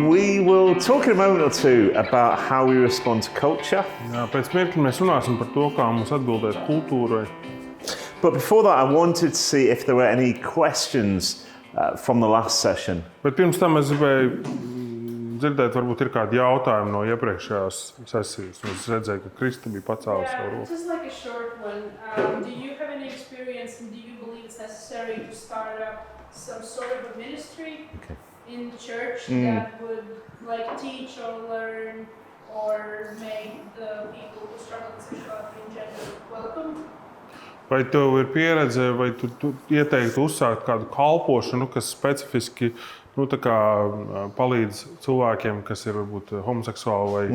We will talk in a moment or two about how we respond to culture. Jā, pēc mirkļa mēs runāsim par to, kā mums atbildēt kultūrai. But before that, I wanted to see if there were any questions from the last session. Bet pirms tam es gribēju dzirdēt, varbūt ir kādi jautājumi no iepriekšējās sesijas. Es redzēju, ka Krista bija pacēlusi savu roku. Just like a short one. Do you have any experience and do you believe it's necessary to start up some sort of a ministry in the church that would like teach or learn or make the people who struggle with sexuality in gender welcome? Vai tev ir pieredze, vai tu ieteiktu uzsākt kādu kalpošanu, kas specifiski palīdz cilvēkiem, kas ir varbūt homoseksuāli vai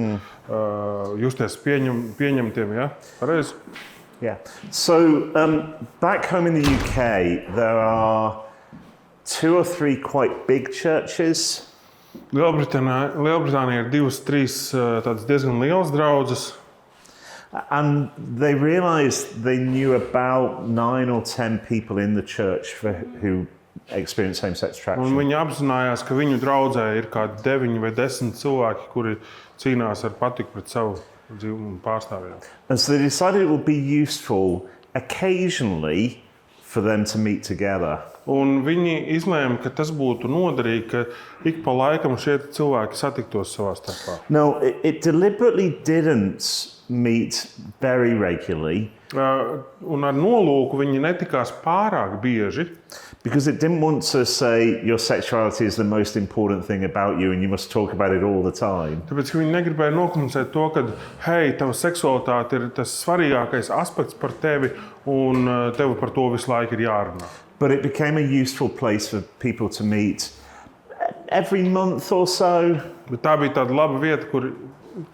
justies pieņemtiem, ja? Pareizi? Yeah. So back home in the UK, there are 2 or 3 quite big churches. Lielbritānijā ir 2-3 tādas diezgan lielas draudzes. And they realized they knew about 9 or 10 people in the church who experience same-sex attraction. Un viņi apzinājās, ka viņu draudzē ir kādi 9 vai 10 cilvēki, kuri cīnās ar patiku pret savu dzīvumu pārstāvjiem. And so they decided it would be useful occasionally for them to meet together. Un viņi izlēma, ka tas būtu noderīgi, ka ik pa laikam šie cilvēki satiktos savā starpā. No, it deliberately didn't meet very regularly. Un ar nolūku viņi netikās pārāk bieži. Because it didn't want to say your sexuality is the most important thing about you and you must talk about it all the time. Tāpēc, ka viņi negribēja nokomunicēt to, ka, hei, tava seksualitāte ir tas svarīgākais aspekts par tevi un tev par to visu laiku ir jārunā. But it became a useful place for people to meet every month or so. Bet tā bija tāda laba vieta, kur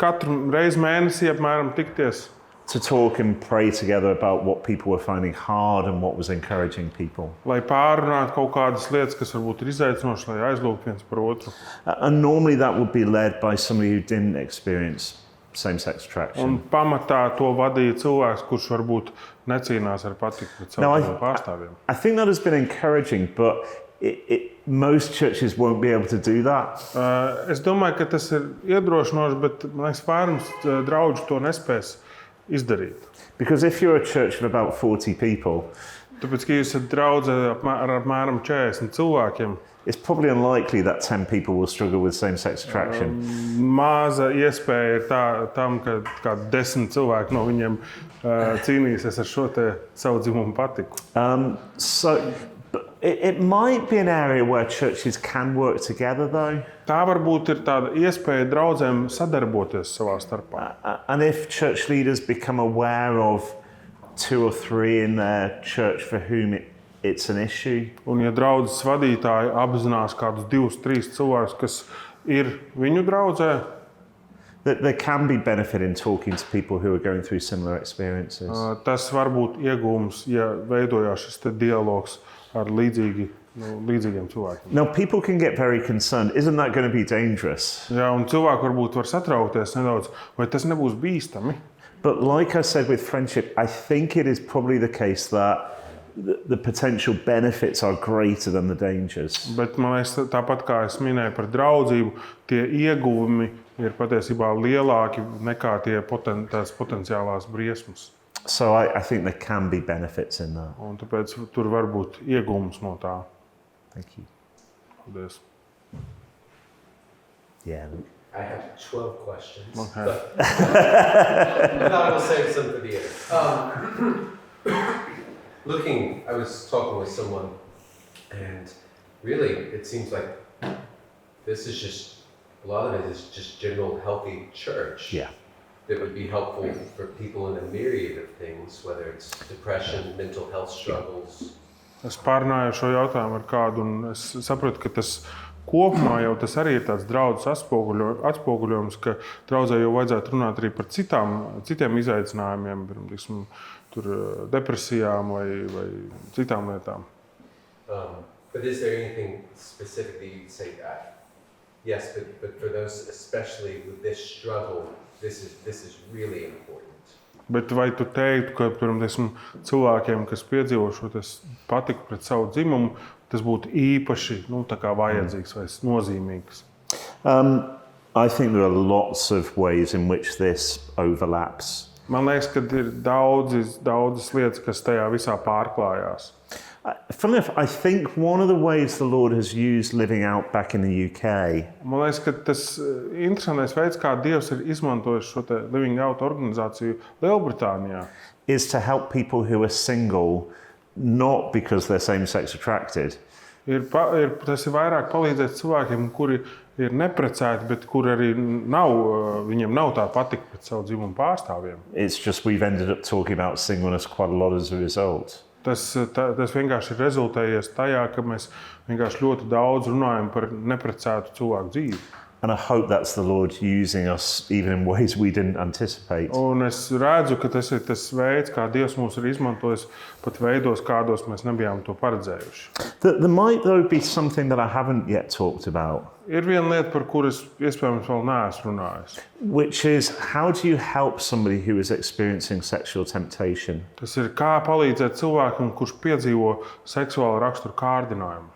katru reizi mēnesī apmēram tikties. To talk and pray together about what people were finding hard and what was encouraging people. Lai pārrunātu kaut kādas lietas, kas varbūt ir izaicinošas, lai aizlūgtu viens par otru. And normally that would be led by somebody who didn't experience same-sex attraction. Un pamatā to vadīja cilvēks, kurš varbūt necīnās ar patiku pret savu pārstāvjiem. I think that has been encouraging, but most churches won't be able to do that. Es domāju, ka tas ir iedrošinoši, bet man liekas, vairums draugu to nespēs izdarīt. Because if you're a church of about 40 people, tāpēc, ka jūs esat draudzē ar apmēram 40 cilvēkiem, it's probably unlikely that 10 people will struggle with same-sex attraction. Maza iespēja ir tam, ka kādi 10 cilvēki no viņiem cīnīsies ar šo te savu dzimumu patiku. So it might be an area where churches can work together, though. Tā varbūt ir tāda iespēja draudzēm sadarboties savā starpā. And if church leaders become aware of 2 or 3 in their church for whom it's an issue. Un ja draudzes vadītāji apzinās kādus 2-3 cilvēkus, kas ir viņu draudzē, that there can be benefit in talking to people who are going through similar experiences. Tas var būt iegūms, ja veidojās šis te dialogs ar līdzīgiem cilvēkiem. Now, people can get very concerned. Isn't that going to be dangerous? Jā, un cilvēki varbūt var satraukties nedaudz, vai tas nebūs bīstami. But like I said with friendship, I think it is probably the case that the potential benefits are greater than the dangers. Bet man liekas, tāpat kā es minēju par draudzību, tie ieguvumi ir patiesībā lielāki nekā tās potenciālās briesmas. So I think there can be benefits in that. Un tāpēc tur var būt ieguvums no tā. Thank you. Paldies. Yeah, Luke. I have 12 questions. Okay. But I thought I'll save some for the end. I was talking with someone, and really, it seems like this is just, a lot of it is just general healthy church. Yeah. That would be helpful for people in a myriad of things, whether it's depression, mental health struggles. Es pārunāju šo jautājumu ar kādu, un es sapratu, ka tas kopumā jau tas arī ir tāds draudzes atspoguļojums, ka draudzē jau vajadzētu runāt arī par citiem izaicinājumiem, piemēram, tur depresijām vai citām lietām. But is there anything specific that you'd say that? Yes, but for those, especially with this struggle, this is really important. Bet vai tu teiktu, ka piemēram, cilvēkiem, kas piedzīvo šo patiku pret savu dzimumu, tas būtu īpaši vajadzīgs vai nozīmīgs? I think there are lots of ways in which this overlaps. Man liekas, ka ir daudzas lietas, kas tajā visā pārklājās. Funnily enough, I think one of the ways the Lord has used Living Out back in the UK Man liekas, ka tas interesantais veids, kā Dievs ir izmantojis šo te Living Out organizāciju Lielbritānijā, is to help people who are single, not because they're same-sex attracted, tas ir vairāk palīdzēt cilvēkiem, kuri ir neprecēti, bet kuri arī viņiem nav tā patika pret savu dzimumu pārstāvjiem. it's just we've ended up talking about singleness quite a lot as a result. Tas vienkārši ir rezultējies tajā, ka mēs vienkārši ļoti daudz runājam par neprecētu cilvēku dzīvi. And I hope that's the Lord using us even in ways we didn't anticipate. Un es redzu, ka tas ir tas veids, kā Dievs mūs ir izmantojis pat veidos, kādos mēs nebijām to paredzējuši. There might, though, be something that I haven't yet talked about, Ir viena lieta, par kuras iespējams vēl neesmu runājis. which is how do you help somebody who is experiencing sexual temptation? Tas ir kā palīdzēt cilvēkam, kurš piedzīvo seksuālu raksturu kārdinājumu.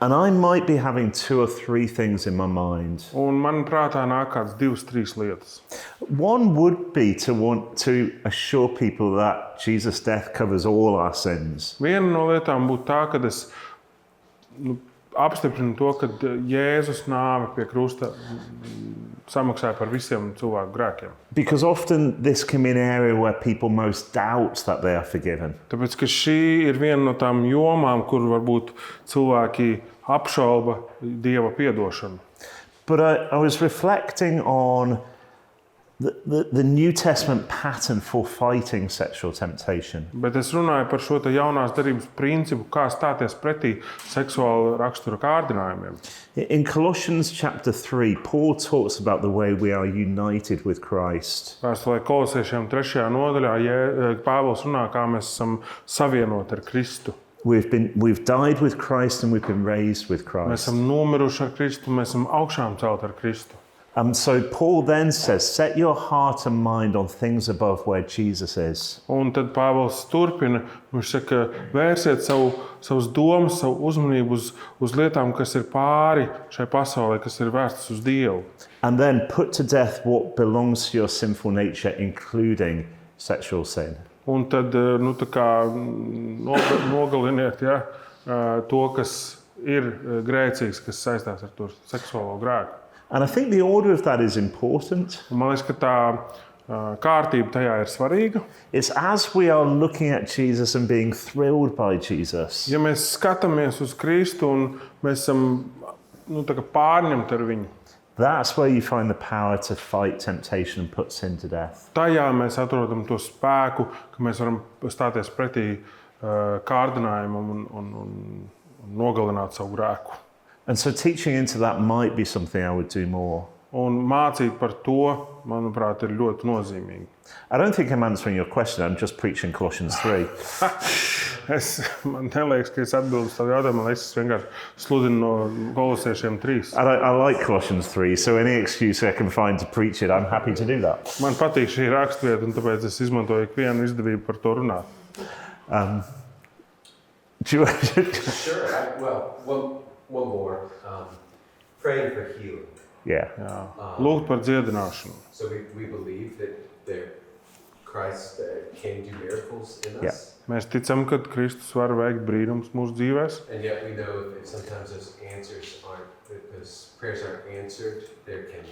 And I might be having 2 or 3 things in my mind. Un man prātā nāk kāds 2-3 lietas. One would be to want to assure people that Jesus' death covers all our sins. Viena no lietām būtu tā, ka es apstiprinu to, ka Jēzus nāve pie krusta samaksāja par visiem cilvēku grēkiem. Because often this can be an area where people most doubt that they are forgiven. Tāpēc, ka šī ir viena no tām jomām, kur varbūt cilvēki apšauba Dieva piedošanu. But I was reflecting on the New Testament pattern for fighting sexual temptation. Bet es runāju par šo te jaunās darības principu, kā stāties pretī seksuāla rakstura kārdinājumiem. In Colossians chapter 3, Paul talks about the way we are united with Christ. Vēstulē Kolosiešiem 3. nodaļā Pāvils runā, kā mēs esam savienoti ar Kristu. We've died with Christ and we've been raised with Mēs Christ. esam nomiruši ar Kristu, mēs esam augšām celt ar Kristu. So Paul then says, set your heart and mind on things above where Jesus is. Un tad Pāvils turpina, viņš saka, vērsiet savus domas, savu uzmanību uz lietām, kas ir pāri šai pasaulē, kas ir vērstas uz Dievu. And then put to death what belongs to your sinful nature, including sexual sin. Un tad tā kā nogaliniet to, kas ir grēcīgs, kas saistās ar to seksuālo grēku. And I think the order of that is important. Un man liekas, ka tā kārtība tajā ir svarīga. It's as we are looking at Jesus and being thrilled by Jesus, Ja mēs skatāmies uz Kristu un mēs esam tā kā pārņemti ar viņu, that's where you find the power to fight temptation and put sin to death. tajā mēs atrodam to spēku, ka mēs varam stāties pretī kārdinājumam un nogalināt savu grēku. And so teaching into that might be something I would do more. Un mācīt par to, manuprāt, ir ļoti nozīmīgi. I don't think I'm answering your question, I'm just preaching Colossians 3. Man neliekas, ka es atbildu uz tavu jautājumu, es vienkārši sludinu no Kolosiešiem 3. And I like Colossians 3, so any excuse I can find to preach it, I'm happy to do that. Man patīk šī rakstvieta, un tāpēc es izmantoju ikvienu izdevību par to runāt. Do you Sure. One more. Praying for healing. Yeah. Lūgt par dziedināšanu. So we believe that Christ can do miracles in us. Yeah. Mēs ticam, ka Kristus var veikt brīnumus mūsu dzīvēs, And yet we know if sometimes those prayers aren't answered, there can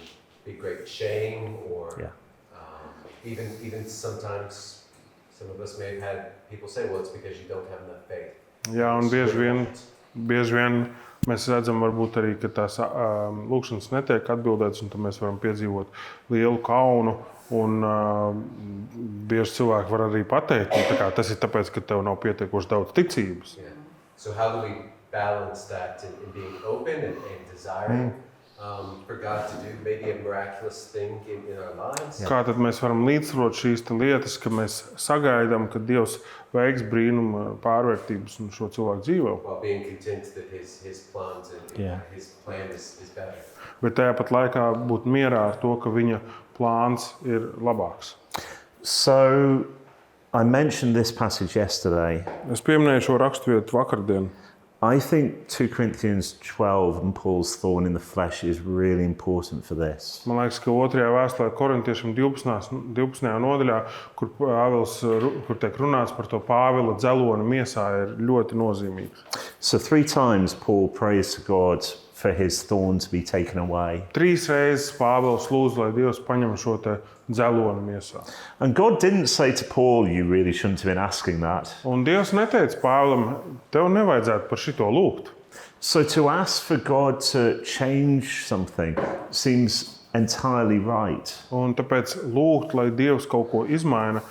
be great shame or even sometimes some of us may have had people say, well, it's because you don't have enough faith. Jā, un bieži vien mēs redzam, varbūt arī, ka tās lūkšanas netiek atbildētas, un tad mēs varam piedzīvot lielu kaunu. Un bieži cilvēki var arī pateikt, ka tas ir tāpēc, ka tev nav pietiekoši daudz ticības. Yeah. So how do we balance that in being open and desiring for God to do maybe a miraculous thing in our lives? Kā tad mēs varam līdzsvarot šīs lietas, ka mēs sagaidām, ka Dievs veiks brīnumu pārvērtības un šo cilvēku dzīvo? While being content that his plans and his plan is better. Bet tajā pat laikā būt mierā ar to, ka viņa plāns ir labāks. So I mentioned this passage yesterday. Es pieminēju šo raksturvietu vakardien. I think 2 Corinthians 12 and Paul's thorn in the flesh is really important for this. Man liekas, ka 2. vēstulē Korintiešiem 12. nodaļā, kur Pāvils, kur tiek runāts par to Pāvila dzeloni miesā, ir ļoti nozīmīgs. So 3 times Paul prays to God for his thorn to be taken away. 3 reizes Pāvils lūdz, lai Dievs paņem šo te dzeloni miesā. And God didn't say to Paul, you really shouldn't have been asking that. Un Dievs neteica Pāvilam, tev nevajadzētu par šito lūgt. So to ask for God to change something seems entirely right. Un tāpēc lūgt, lai Dievs kaut ko izmaina,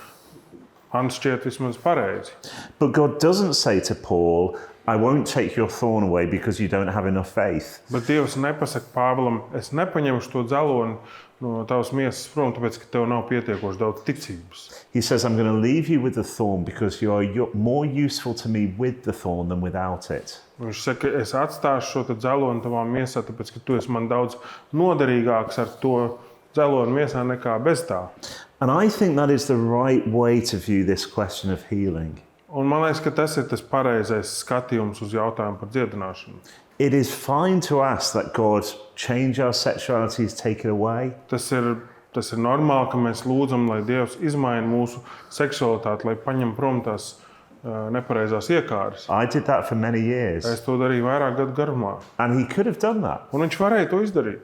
man šķiet vismaz pareizi. But God doesn't say to Paul, I won't take your thorn away because you don't have enough faith. Bet Dievs nepasaka Pāvilam, es nepaņemšu to dzeloni no tavas miesas prom, tāpēc, ka tev nav pietiekoši daudz ticības. He says, I'm going to leave you with the thorn because you are more useful to me with the thorn than without it. Viņš saka, es atstāšu šo te dzeloni tavā miesā, tāpēc, ka tu esi man daudz noderīgāks ar to dzeloni miesā nekā bez tā. And I think that is the right way to view this question of healing. Un man liekas, ka tas ir tas pareizais skatījums uz jautājumu par dziedināšanu. It is fine to ask that God change our sexualities, take it away. Tas ir normāli, ka mēs lūdzam, lai Dievs izmaina mūsu seksualitāti, lai paņem prom tās nepareizās iekāres. I did that for many years. Es to darīju vairāk gadu garumā. And he could have done that. Un viņš varēja to izdarīt.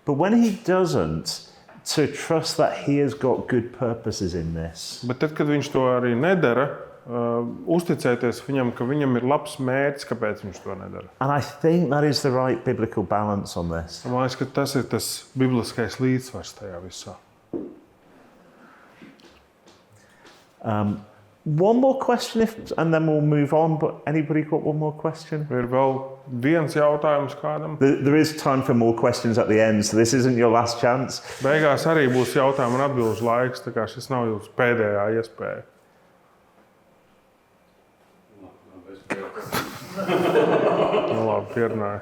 But when he doesn't, to trust that he has got good purposes in this. Bet tad, kad viņš to arī nedara, uzticēties viņam, ka viņam ir labs mērķis, kāpēc viņš to nedara. And I think that is the right biblical balance on this. Man liekas, ka tas ir tas bibliskais līdzsvars tajā visā. One more question, and then we'll move on. But anybody got one more question? Ir vēl viens jautājums kādam. There is time for more questions at the end, so this isn't your last chance. Beigās arī būs jautājumu un atbilžu laiks, tā kā šis nav jūsu pēdējā iespēja. Nu, labi, pierunāju.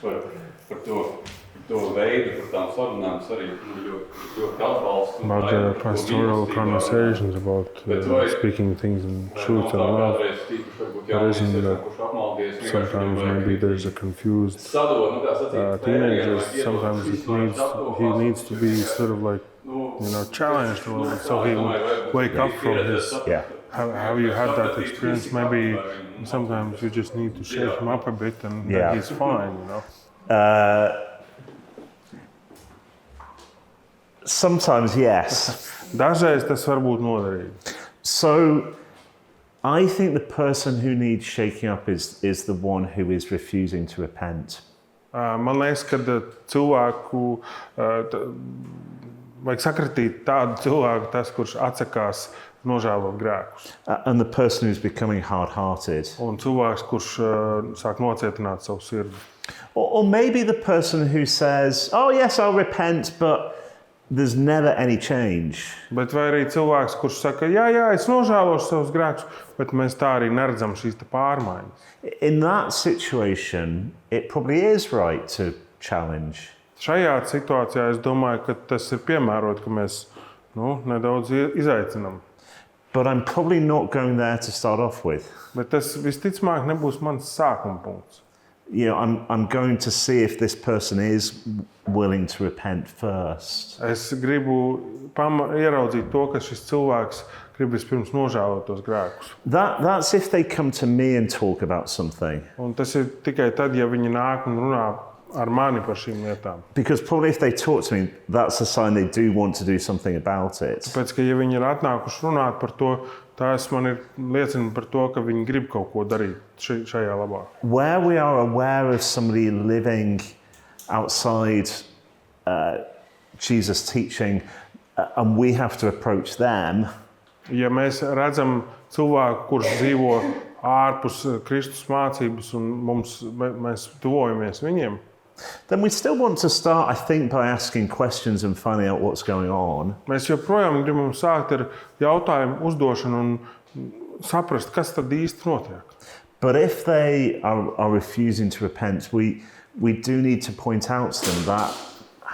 Par to veidu, par tām sarunām arī ļoti atbalstu. About the pastoral conversations about speaking things in truth and love. The reason that sometimes maybe there's a confused teenager, sometimes he needs to be sort of like, challenged a little bit so he will wake up from his... Yeah. Have you had that experience? Maybe sometimes you just need to shake him up a bit and then he's fine, Sometimes, yes. Dažreiz tas var būt noderīgi. So, I think the person who needs shaking up is the one who is refusing to repent. Man liekas, ka cilvēku vajag sakratīt tādu cilvēku, tas, kurš atsakās nožēlot grēkus. And the person who's becoming hard-hearted. Un cilvēks, kurš sāk nocietināt savu sirdi. Or maybe the person who says, oh yes, I'll repent, but there's never any change. Bet vai arī cilvēks, kurš saka, jā, es nožēlošu savus grēkus, bet mēs tā arī neredzam šīs pārmaiņas. In that situation, it probably is right to challenge. Šajā situācijā es domāju, ka tas ir piemērot, ka mēs nedaudz izaicinām. But I'm probably not going there to start off with. Bet tas visticamāk nebūs mans sākuma punkts. I'm going to see if this person is willing to repent first. Es gribu ieraudzīt to, ka šis cilvēks grib vispirms nožēlot tos grēkus. That's if they come to me and talk about something. Un tas ir tikai tad, ja viņi nāk un runā ar mani par šīm lietām. Because probably if they talk to me, that's a sign they do want to do something about it. Tāpēc, ka ja viņi ir atnākuši runāt par to, tas man ir liecina par to, ka viņi grib kaut ko darīt šajā labā. Where we are aware of somebody living outside Jesus' teaching, and we have to approach them. Ja mēs redzam cilvēku, kurš dzīvo ārpus Kristus mācības, un mēs tuvojamies viņiem, then we still want to start, I think, by asking questions and finding out what's going on. Mēs joprojām gribam sākt ar jautājumu uzdošanu un saprast, kas tad īsti notiek. But if they are refusing to repent, we do need to point out to them that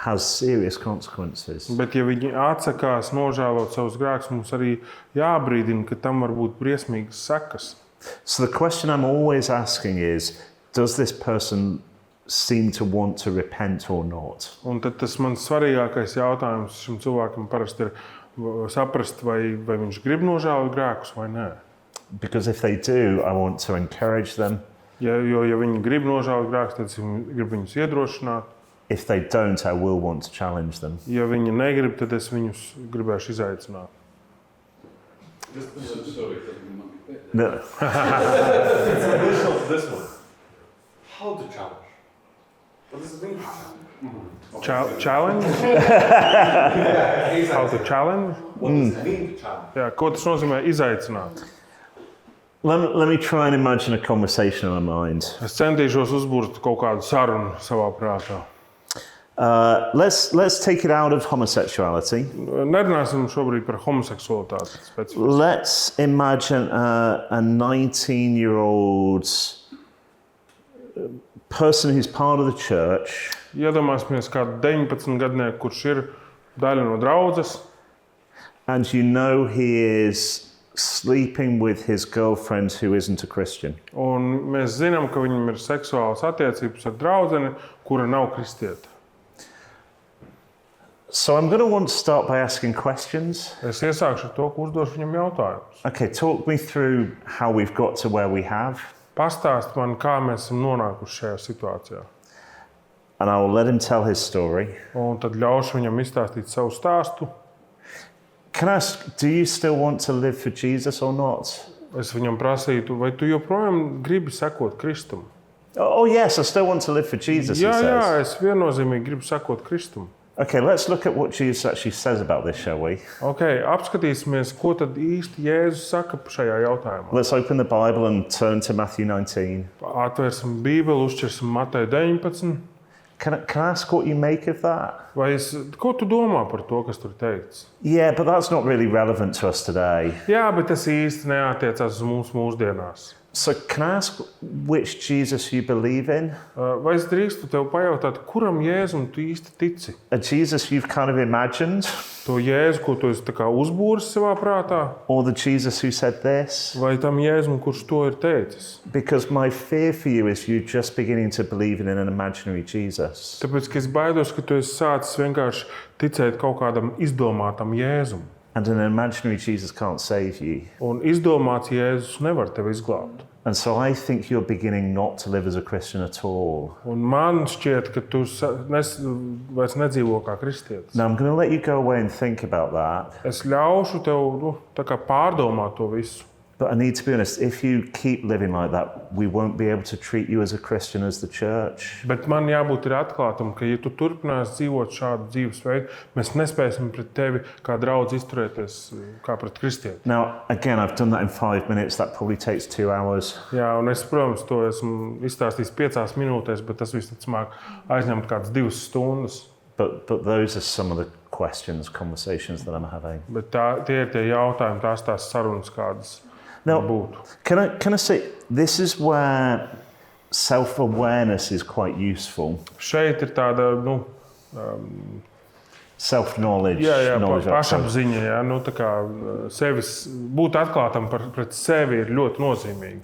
has serious consequences. Bet ja viņi atsakās nožēlot savus grēkus, mums arī jābrīdina, ka tam var būt briesmīgas sekas. So the question I'm always asking is, does this person seem to want to repent or not? Un tad tas mans svarīgākais jautājums šim cilvēkam parasti ir saprast, vai viņš grib nožēlot grēkus vai nē. Because if they do, I want to encourage them. Ja viņi grib nožēlot grēkus, tad es gribu viņus iedrošināt. If they don't, I will want to challenge them. Ja viņi negrib, tad es viņus gribēšu izaicināt. Sorry, tas man bija. No. This one. How to challenge? What does it mean? Challenge? How to challenge? What does it mean to challenge? Jā, ko tas nozīmē izaicināt? Let me try and imagine a conversation in my mind. Es centīšos uzbūrt kaut kādu sarunu savā prātā. Let's take it out of homosexuality. Nerunāsim šobrīd par homoseksualitāti specifiski. Let's imagine a 19-year-old person who's part of the church. Iedomāsimies kādu 19-gadnieku, kurš ir daļa no draudzes, And you know he is sleeping with his girlfriend who isn't a Christian. un mēs zinām, ka viņam ir seksuālas attiecības ar draudzeni, kura nav kristiete. So I'm going to want to start by asking questions. Es iesākšu ar to, ka uzdošu viņam jautājumus. Okay, talk me through how we've got to where we have, Pastāst man, kā mēs esam nonākuši šajā situācijā. and I will let him tell his story. Un tad ļaušu viņam izstāstīt savu stāstu. Can I ask, do you still want to live for Jesus or not? Es viņam prasītu, vai tu joprojām gribi sekot Kristum? Oh, yes, I still want to live for Jesus, he Jā, says. es viennozīmīgi gribu sekot Kristum. Okay, let's look at what Jesus actually says about this, shall we? Okay, apskatīsimies, ko tad īsti Jēzus saka šajā jautājumā. Let's open the Bible and turn to Matthew 19. Atvērsim Bībeli, uzķersim Mateju 19. Can I ask what you make of that? Ko tu domā par to, kas tur teikts? Yeah, but that's not really relevant to us today. Jā, bet tas īsti neatiecās uz mums mūsdienās. So can I ask which Jesus you believe in? Vai es drīkstu tev pajautāt, kuram Jēzum tu īsti tici? A Jesus you've kind of imagined? To Jēzu, ko tu esi tā kā uzbūris savā prātā? Or the Jesus who said this? Vai tam Jēzum, kurš to ir teicis? Because my fear for you is you just beginning to believe in an imaginary Jesus. Tāpēc, ka es baidos, ka tu esi sācis vienkārši ticēt kaut kādam izdomātam Jēzum. And an imaginary Jesus can't save you. Un izdomāts Jēzus nevar tevi izglābt. And so I think you're beginning not to live as a Christian at all. Un man šķiet, ka tu vairs nedzīvo kā kristietis. Now I'm going to let you go away and think about that. Es ļaušu tev tā kā pārdomāt to visu. But I need to be honest, if you keep living like that, we won't be able to treat you as a Christian as the church. Bet man jābūt ir atklātam, ka ja tu turpināsi dzīvot šādu dzīvesveidu, mēs nespēsim pret tevi kā draudz izturēties kā pret kristieti. Now, again, I've done that in 5 minutes. That probably takes 2 hours. Jā, un es, protams, to esmu izstāstījis 5 minūtēs, bet tas visticamāk aizņemt kādas 2 stundas. But those are some of the questions, conversations that I'm having. Bet tie ir tie jautājumi, tās sarunas kādas Now, būtu. can I say, this is where self-awareness is quite useful. Šeit ir tāda, Self-knowledge. jā, knowledge pašapziņa, jā, tā kā sevis, būt atklātam pret sevi ir ļoti nozīmīgi.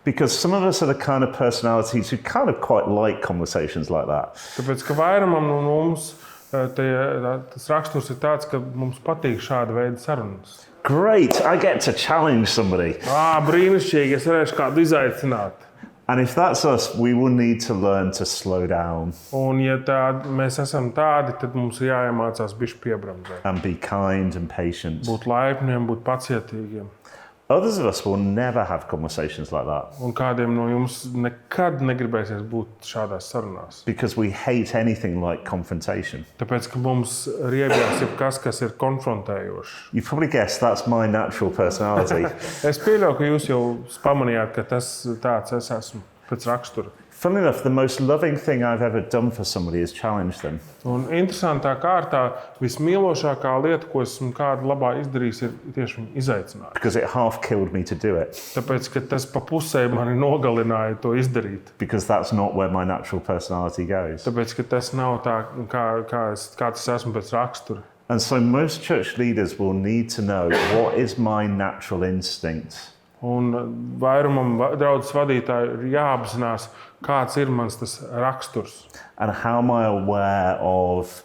Because some of us are the kind of personalities who kind of quite like conversations like that. Tāpēc, ka vairumam no mums tas raksturs ir tāds, ka mums patīk šāda veida sarunas. Great, I get to challenge somebody. Brīnišķīgi, es varēšu kādu izaicināt. And if that's us, we will need to learn to slow down Un, ja mēs esam tādi, tad mums ir jāiemācās bišķi piebremzēt. and be kind and patient. Būt laipniem, būt pacietīgiem. Others of us will never have conversations like that Un kādiem no jums nekad negribēsies būt šādās sarunās. because we hate anything like confrontation. Tāpēc, ka mums riebjās ir kas ir konfrontējošs. You probably guessed that's my natural personality. Es pieļauju, ka jūs jau pamanījāt, ka tas tāds es esmu pēc rakstura. Funnily enough, the most loving thing I've ever done for somebody is challenge them. Un interesantā kārtā vismīlošākā lieta, ko esmu kādu labā izdarījis, ir tieši viņu izaicināt. Because it half killed me to do it. Tāpēc, ka tas pa pusē mani nogalināja to izdarīt. Because that's not where my natural personality goes. Tāpēc, ka tas nav tā, kā tas esmu pēc rakstura. And so most church leaders will need to know what is my natural instinct. Un vairumam draudzes vadītāju ir jāapzinās, kāds ir mans tas raksturs. And how am I aware of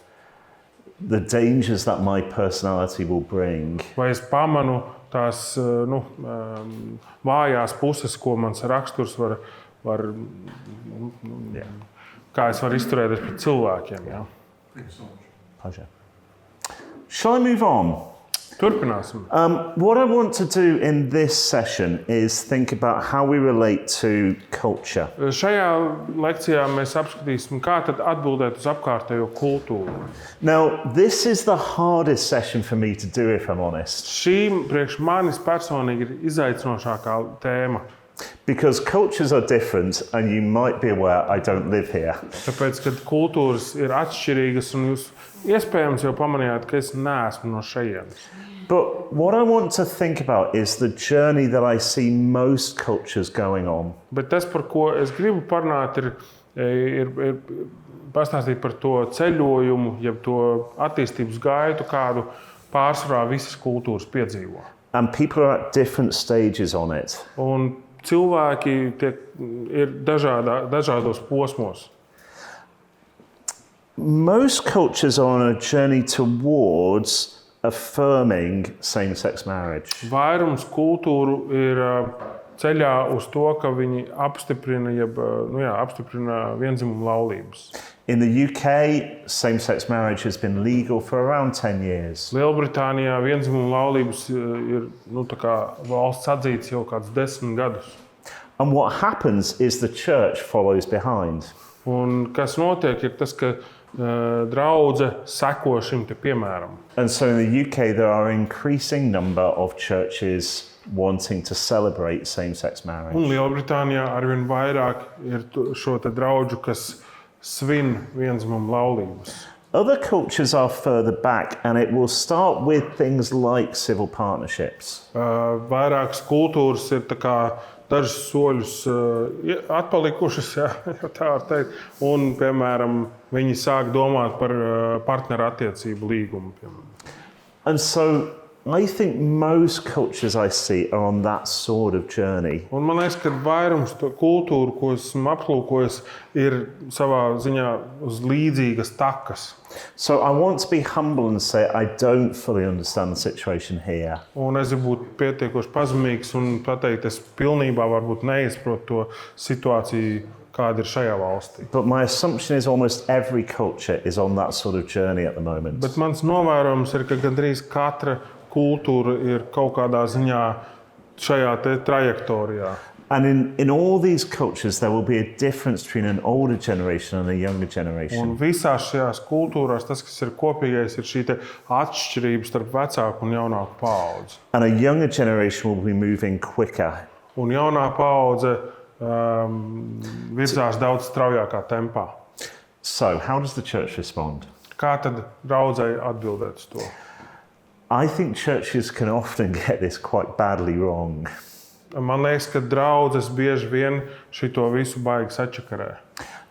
the dangers that my personality will bring? Vai es pamanu tās vājās puses, ko mans raksturs var kā es varu izturēties pret cilvēkiem. Jā. Thank you so much. Pleasure. Shall I move on? Turpināsim. What I want to do in this session is think about how we relate to culture. Šajā lekcijā mēs apskatīsim, kā tad atbildēt uz apkārtējo kultūru. Now, this is the hardest session for me to do, if I'm honest, Šī priekš manis personīgi ir izaicinošākā tēma. because cultures are different, and you might be aware I don't live here. Tāpēc, kad kultūras ir atšķirīgas, un jūs iespējams jau pamanījāt, ka es neesmu no šejienes. But what I want to think about is the journey that I see most cultures going on. Bet tas, par ko es gribu parunāt, ir pastāstīt par to ceļojumu, jeb to attīstības gaitu, kādu pārsvarā visas kultūras piedzīvo. And people are at different stages on it. Un cilvēki ir dažādos posmos. Most cultures are on a journey towards affirming same-sex marriage. Vairums kultūru ir ceļā uz to, ka viņi apstiprina viendzimumu laulības. In the UK, same-sex marriage has been legal for around 10 years. Lielbritānijā viendzimumu laulības ir valsts atzītas jau kādus 10 gadus. And what happens is the church follows behind. Un kas notiek, ir tas, ka draudze seko šim te piemēram. And so in the UK, there are an increasing number of churches wanting to celebrate same-sex marriage. Un Lielbritānijā arvien vairāk ir šo te draudžu, kas svin viendzimumu laulības. Other cultures are further back, and it will start with things like civil partnerships. Vairākas kultūras ir tā kā dažus soļus atpalikušas, ja tā var teikt, un, piemēram, viņi sāk domāt par partnerattiecību līgumu. Piemēram. And so I think most cultures I see are on that sort of journey. Un man liekas, ka vairums to kultūru, ko esmu aplūkojis, ir savā ziņā uz līdzīgas takas. So I want to be humble and say I don't fully understand the situation here. Un es gribu būt pietiekoši pazemīgs un pateikt, es pilnībā varbūt neizprotu to situāciju, kāda ir šajā valstī. But my assumption is almost every culture is on that sort of journey at the moment. Bet mans novērojums ir, ka gandrīz katra kultūra ir kaut kādā ziņā šajā te trajektorijā. And in all these cultures, there will be a difference between an older generation and a younger Un generation. visās šajās kultūrās tas, kas ir kopīgais, ir šī te atšķirība starp vecāku un jaunāku paudzi. And a younger generation will be moving quicker. Un jaunā paudze virzās daudz straujākā tempā. So how does the church respond? Kā tad draudzei atbildēt uz to? I think churches can often get this quite badly wrong. Man liekas, ka draudzes bieži vien šito visu baigi sačakarē.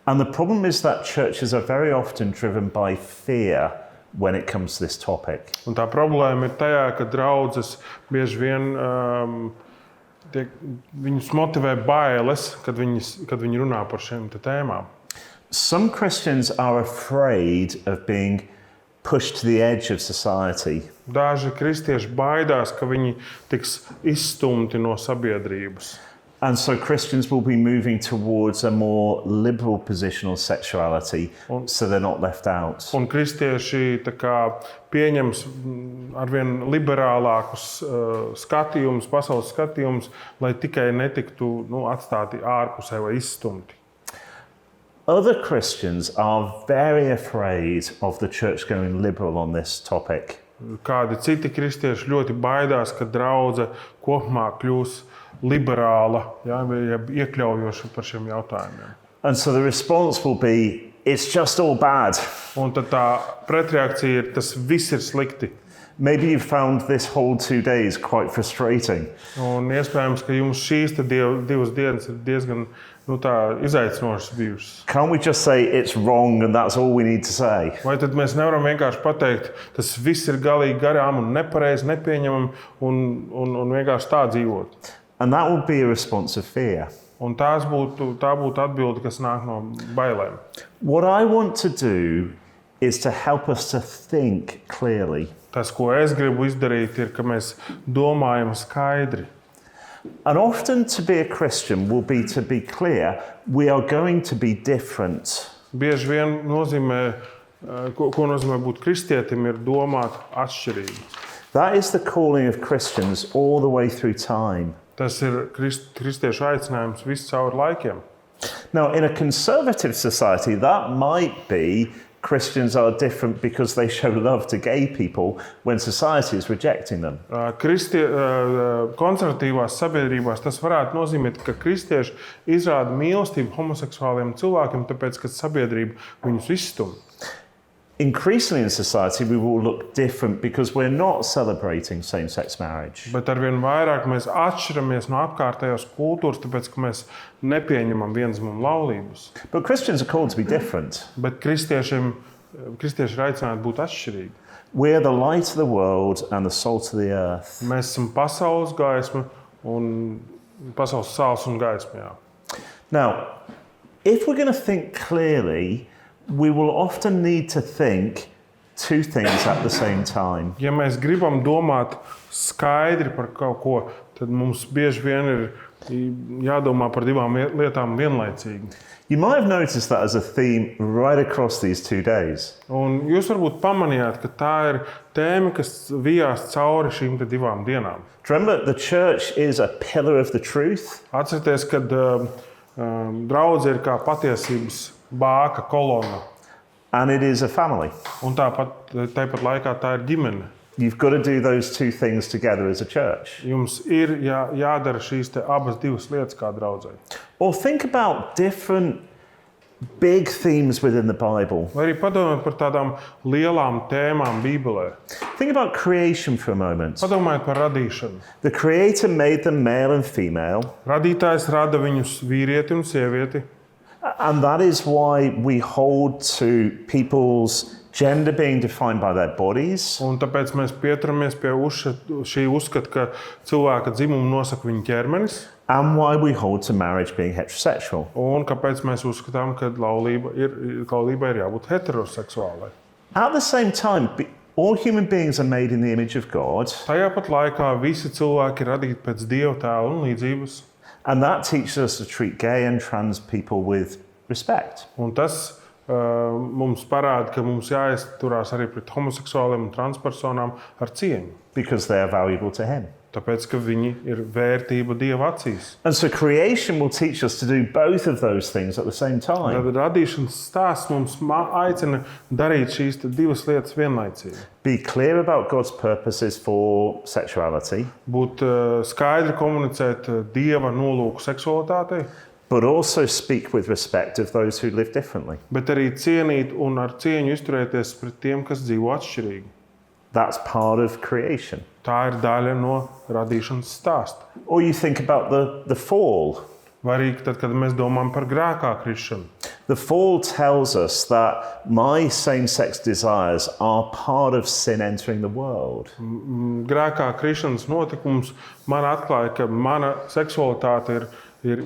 And the problem is that churches are very often driven by fear when it comes to this topic. Un tā problēma ir tajā, ka draudzes bieži vien viņus motivē bailes, kad viņi runā par šiem te tēmām. Some Christians are afraid of being pushed to the edge of society. Daži kristieši baidās, ka viņi tiks izstumti no sabiedrības. And so Christians will be moving towards a more liberal position on sexuality, so they're not left out. Un kristieši tā kā pieņems arvien liberālākus skatījumus, pasaules skatījumus, lai tikai netiktu atstāti ārpusē vai izstumti. Other Christians are very afraid of the church going liberal on this topic. Kādi citi kristieši ļoti baidās, ka draudze kopumā kļūs liberāla, iekļaujoša par šiem jautājumiem. And so the response will be, it's just all bad. Un tad tā pretreakcija ir, tas viss ir slikti. Maybe you found this whole 2 days quite frustrating. Un iespējams, ka jums šīs divas dienas ir diezgan izaicinošas bijušas. Can't we just say it's wrong and that's all we need to say? Vai tad mēs nevaram vienkārši pateikt, tas viss ir galīgi garām un nepareizi, nepieņemam un vienkārši tā dzīvot? And that would be a response of fear. Un tā būtu atbilde, kas nāk no bailēm. What I want to do is to help us to think clearly. Tas, ko es gribu izdarīt, ir, ka mēs domājam skaidri. And often to be a Christian will be to be clear, we are going to be different. Bieži vien nozīmē, ko nozīmē būt kristietim, ir domāt atšķirīgi. That is the calling of Christians all the way through time. Tas ir kristiešu aicinājums visu cauri laikiem. Now, in a conservative society, that might be Christians are different because they show love to gay people when society is rejecting them. Konservatīvās sabiedrībās tas varētu nozīmēt, ka kristieši izrāda mīlestību homoseksuāliem cilvēkiem, tāpēc, ka sabiedrība viņus izstumj. Increasingly in society, we will look different because we're not celebrating same-sex marriage. Bet arvien vairāk mēs atšķiramies no apkārtējās kultūras, tāpēc, ka mēs nepieņemam vienzimuma laulības. But Christians are called to be different. Bet kristieši ir aicināti būt atšķirīgi. We're the light of the world and the salt of the earth. Mēs esam pasaules gaisma un pasaules sāls un gaisma. Jā. Now, if we're going to think clearly, we will often need to think two things at the same time. Ja mēs gribam domāt skaidri par kaut ko, tad mums bieži vien ir jādomā par divām lietām vienlaicīgi. You might have noticed that as a theme right across these 2 days. Un jūs varbūt pamanījāt, ka tā ir tēma, kas vijās cauri šīm divām dienām. Remember, the church is a pillar of the truth. Atcerieties, ka draudze ir kā patiesības bāka kolona. And it is a family. Un tāpat laikā tā ir ģimene. You've got to do those two things together as a church. Jums ir jādara šīs abas divas lietas kā draudzei. Or think about different big themes within the Bible. Vai arī padomājiet par tādām lielām tēmām Bībelē. Think about creation for a moment. Padomājiet par radīšanu. The Creator made them male and female. Radītājs rada viņus vīrieti un sievieti. And that is why we hold to people's gender being defined by their bodies. Un tāpēc mēs pieturamies pie šī uzskata, ka cilvēka dzimumu nosaka viņa ķermenis. And why we hold to marriage being heterosexual. Un kāpēc mēs uzskatām, ka laulība ir jābūt heteroseksuālai. At the same time, all human beings are made in the image of God. Tajā pat laikā visi cilvēki ir radīti pēc Dieva tēla un līdzības. And that teaches us to treat gay and trans people with respect. Un tas mums parāda, ka mums jāizturās arī pret homoseksuāliem un transpersonām ar cieņu. Because they are valuable to Him. Tāpēc, ka viņi ir vērtība Dieva acīs. And so creation will teach us to do both of those things at the same time. Tad radīšanas stāsts mums aicina darīt šīs divas lietas vienlaicīgi. Be clear about God's purposes for sexuality, Būt skaidri komunicēt Dieva nolūku seksualitātei, but also speak with respect of those who live differently. bet arī cienīt un ar cieņu izturēties pret tiem, kas dzīvo atšķirīgi. That's part of creation. Tā ir daļa no radīšanas stāsta. Or you think about the fall. Vai arī tad, kad mēs domājam par grēkā krišanu. The fall tells us that my same-sex desires are part of sin entering the world. Grēkā krišanas notikums man atklāja, ka mana seksualitāte ir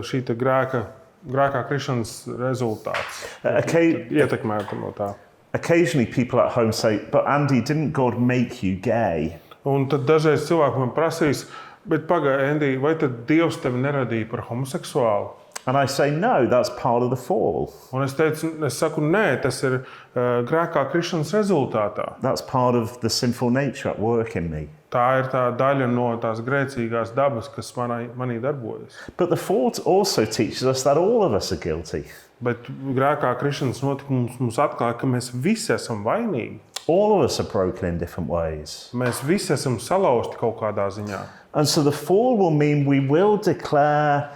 šī grēkā krišanas rezultāts. Ietekmēta no tā. Occasionally people at home say, but Andy, didn't God make you gay? Un tad dažreiz cilvēki man prasīs, bet pagaidi, Andy, vai tad Dievs tevi neradīja par homoseksuālu? And I say, no, that's part of the fall. Un es saku, nē, tas ir grēkā krišanas rezultātā. That's part of the sinful nature at work in me. Tā ir tā daļa no tās grēcīgās dabas, kas manī darbojas. But the fall also teaches us that all of us are guilty. Bet grēkā krišanas notikums mums atklāja, ka mēs visi esam vainīgi. All of us are broken in different ways. Mēs visi esam salauzti kaut kādā ziņā. And so the fall will mean we will declare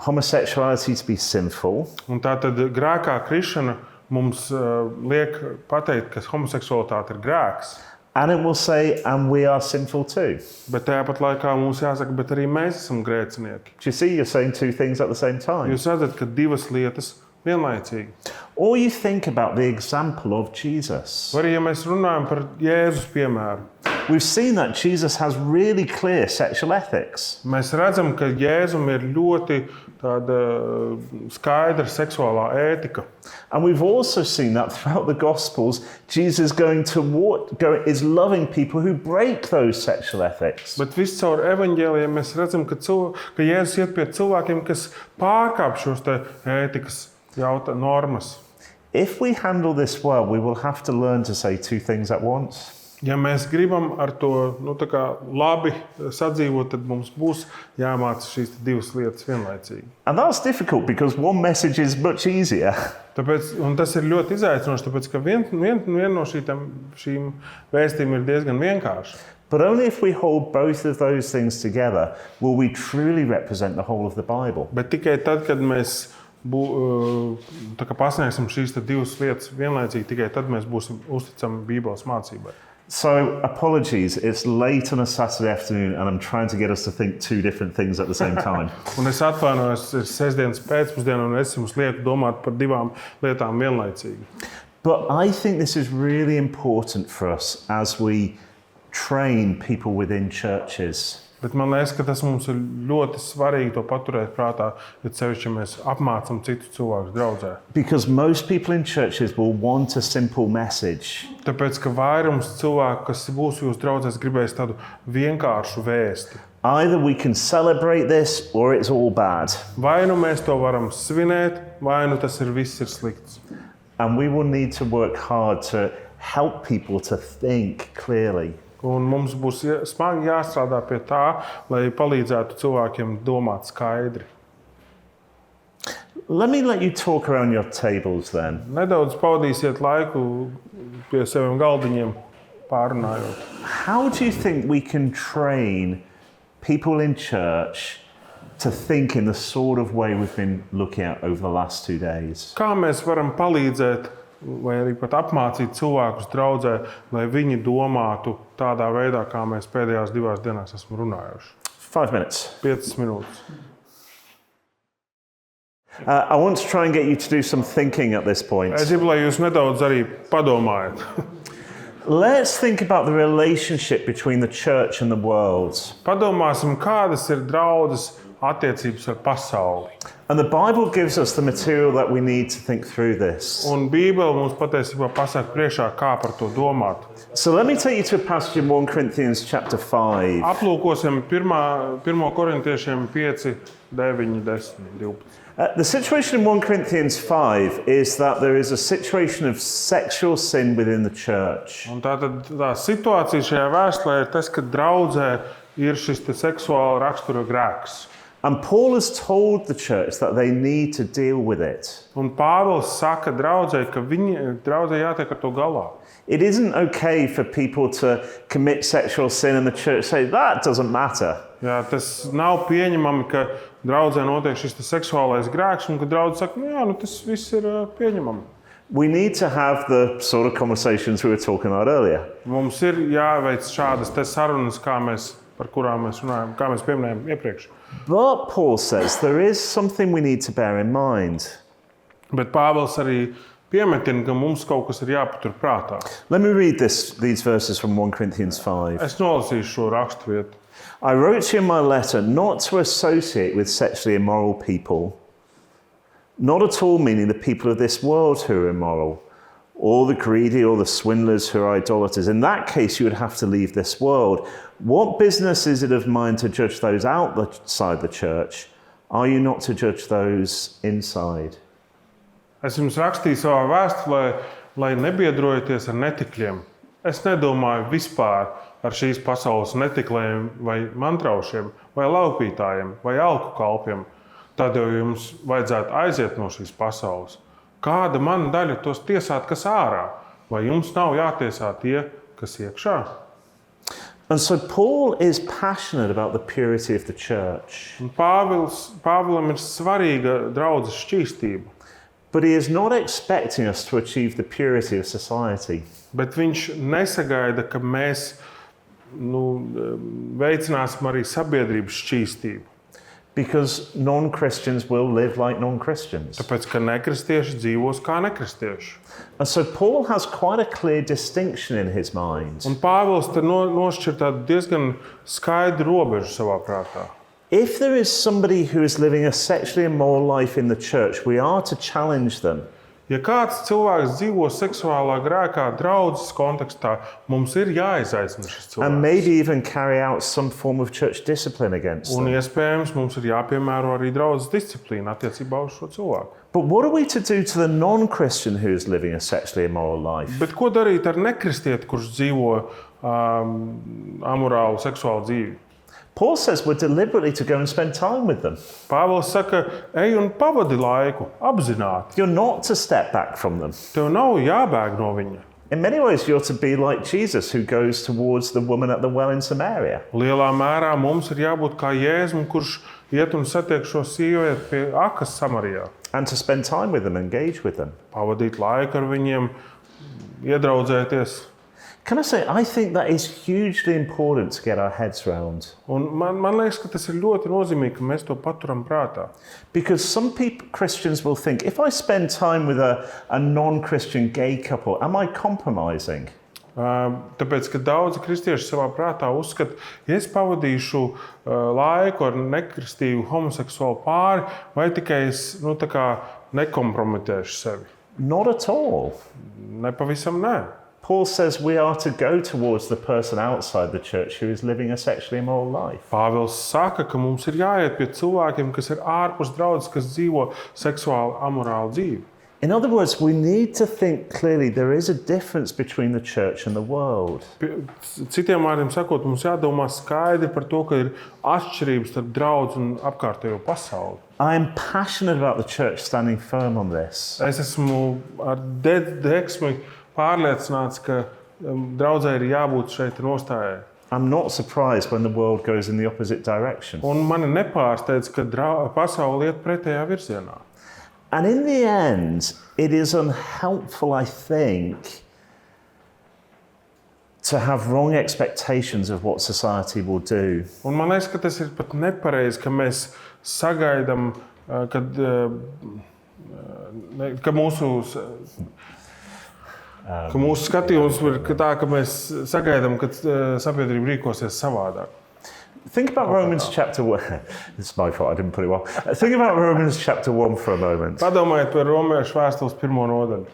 homosexuality to be sinful. Un tā tad grēkā krišana mums liek pateikt, ka homoseksualitāte ir grēks. And it will say, and we are sinful too. Bet tāpat laikā mums jāsaka, bet arī mēs esam grēcinieki. Do you see you're saying two things at the same time? Jūs redzat, ka divas lietas vienlaicīgi. Or you think about the example of Jesus. Vai arī, ja mēs runājam par Jēzus piemēru, we've seen that Jesus has really clear sexual ethics. Mēs redzam, ka Jēzum ir ļoti tāda skaidra seksuālā ētika. And we've also seen that throughout the Gospels, Jesus is loving people who break those sexual ethics. Bet viscaur evaņģēlijiem mēs redzam, ka Jēzus iet pie cilvēkiem, kas pārkāp šos te ētikas normas. If we handle this well, we will have to learn to say two things at once. Ja mēs gribam ar to tā kā labi sadzīvot, tad mums būs jāmāca šīs divas lietas vienlaicīgi. And that's difficult because one message is much easier. Un tas ir ļoti izaicinoši, tāpēc ka viena no šīm vēstījumiem ir diezgan vienkārša. But only if we hold both of those things together will we truly represent the whole of the Bible. Bet tikai tad, kad mēs pasniegsim šīs divas lietas vienlaicīgi, tikai tad mēs būsim uzticami Bībeles mācībai. So, apologies, it's late on a Saturday afternoon and I'm trying to get us to think two different things at the same time. Un es atvainojos, ir sestdienas pēcpusdiena un es jums lieku domāt par divām lietām vienlaicīgi. But I think this is really important for us as we train people within churches. Bet man liekas, ka tas mums ir ļoti svarīgi to paturēt prātā, ja sevišķi mēs apmācam citus cilvēkus draudzē. Because most people in churches will want a simple message. Tāpēc, ka vairums cilvēku, kas būs jūsu draudzēs, gribēs tādu vienkāršu vēsti. Either we can celebrate this or it's all bad. Vai nu mēs to varam svinēt, vai nu tas viss ir slikts. And we will need to work hard to help people to think clearly. Un mums būs smagi jāstrādā pie tā, lai palīdzētu cilvēkiem domāt skaidri. Let me let you talk around your tables then. Nedaudz pavadīsiet laiku pie saviem galdiņiem pārunājot. How do you think we can train people in church to think in the sort of way we've been looking at over the last 2 days? Kā mēs varam palīdzēt vai arī pat apmācīt cilvēkus draudzē, lai viņi domātu tādā veidā, kā mēs pēdējās 2 dienās esam runājuši? 5 minutes. 5 minūtes. I want to try and get you to do some thinking at this point. Es gribu, lai jūs nedaudz arī padomājat. Let's think about the relationship between the church and the world. Padomāsim, kādas ir draudzes attiecības ar pasauli. And the Bible gives us the material that we need to think through this. Un Bībele mums patiesībā pasaka priekšā, kā par to domāt. So let me take you to a passage in 1 Corinthians chapter 5. Aplūkosim 1. Korintiešiem 5, 9, 10, 12. The situation in 1 Corinthians 5 is that there is a situation of sexual sin within the church. Un tā situācija šajā vēstulē ir tas, ka draudzē ir šis seksuāla rakstura grēks. And Paul has told the church that they need to deal with it. Un Pāvils saka draudzē, ka draudzē jātiek ar to galā. It isn't okay for people to commit sexual sin and the church say, that doesn't matter. Jā, tas nav pieņemami, ka draudzē notiek šis seksuālais grēks, un ka draudze saka, tas viss ir pieņemami. We need to have the sort of conversations we were talking about earlier. Mums ir jāveic šādas sarunas, par kurām mēs runājam, kā mēs pieminējām iepriekš. But Paul says there is something we need to bear in mind. Bet Pāvils arī piemetina, ka mums kaut kas ir jāpatur prātā. Let me read these verses from 1 Corinthians 5. Es nolasīšu šo rakstu vietu. I wrote to you in my letter not to associate with sexually immoral people, not at all meaning the people of this world who are immoral, or the greedy or the swindlers who are idolaters. In that case, you would have to leave this world. What business is it of mine to judge those outside the church? Are you not to judge those inside? Es jums rakstīju savā vēstulē, lai nebiedrojaties ar netikļiem. Es nedomāju vispār ar šīs pasaules netikliem vai mantraušiem, vai laupītājiem, vai alku kalpiem. Tad jau jums vajadzētu aiziet no šīs pasaules. Kāda mana daļa tos tiesāt, kas ārā? Vai jums nav jātiesā tie, kas iekšā? And so Paul is passionate about the purity of the church. Un Pāvilam ir svarīga draudzes šķīstība. But he is not expecting us to achieve the purity of society. Bet viņš nesagaida, ka mēs veicināsim arī sabiedrības šķīstību. Because non-Christians will live like non-Christians. Tāpēc, ka nekristieši dzīvos kā nekristieši. And so Paul has quite a clear distinction in his mind. Un Pāvils te nošķir tādu diezgan skaidru robežu savā prātā. If there is somebody who is living a sexually immoral life in the church, we are to challenge them. Ja kāds cilvēks dzīvo seksuālā grēkā draudzes kontekstā, mums ir jāizaicina šis And cilvēks. maybe even carry out some form of church discipline against Un them. iespējams mums ir jāpiemēro arī draudzes disciplīna attiecībā uz šo cilvēku. But what are we to do to the non-Christian who is living a sexually immoral life? Bet ko darīt ar nekristieti, kurš dzīvo amorālu seksuālu dzīvi? Paul says we're deliberately to go and spend time with them. Pāvils saka, ej un pavadi laiku, apzināti. You're not to step back from them. Tev nav jābēg no viņa. In many ways, you're to be like Jesus, who goes towards the woman at the well in Samaria. Lielā mērā mums ir jābūt kā Jēzum, kurš iet un satiek šo sievieti pie akas Samarijā. And to spend time with them, engage with them. Pavadīt laiku ar viņiem, iedraudzēties. Can I say, I think that is hugely important to get our heads around. Un man liekas, ka tas ir ļoti nozīmīgi, ka mēs to paturam prātā. Because some people, Christians will think, if I spend time with a non-Christian gay couple, am I compromising? Tāpēc, ka daudzi kristieši savā prātā uzskata, ja es pavadīšu laiku ar nekristīgu homoseksuālu pāri, vai tikai es tā kā nekompromitēšu sevi. Not at all. Nepavisam nē. Paul says we are to go towards the person outside the church who is living a sexually immoral life. Pāvils saka, ka mums ir jāiet pie cilvēkiem, kas ir ārpus draudzes, kas dzīvo seksuāli amorālu dzīvi. In other words, we need to think clearly there is a difference between the church and the world. Citiem vārdiem sakot, mums jādomā skaidri par to, ka ir atšķirības starp draudzi un apkārtējo pasauli. I am passionate about the church standing firm on this. Es esmu ar degsmi pārliecināts, ka draudzē ir jābūt šeit nostājai. I'm not surprised when the world goes in the opposite direction. Un mani nepārsteidz, ka pasaule iet pretējā virzienā. And in the end, it is unhelpful, I think, to have wrong expectations of what society will do. Un man liekas, ka tas ir pat nepareizi, ka mēs sagaidām, ka mūsu skatījums ir tā, ka mēs sagaidām, ka sabiedrība rīkosies savādāk. Think about Romans chapter 1. It's my fault, I didn't put it well. Think about Romans chapter 1 for a moment. Padomājiet par Romiešu vēstules 1. nodaļu.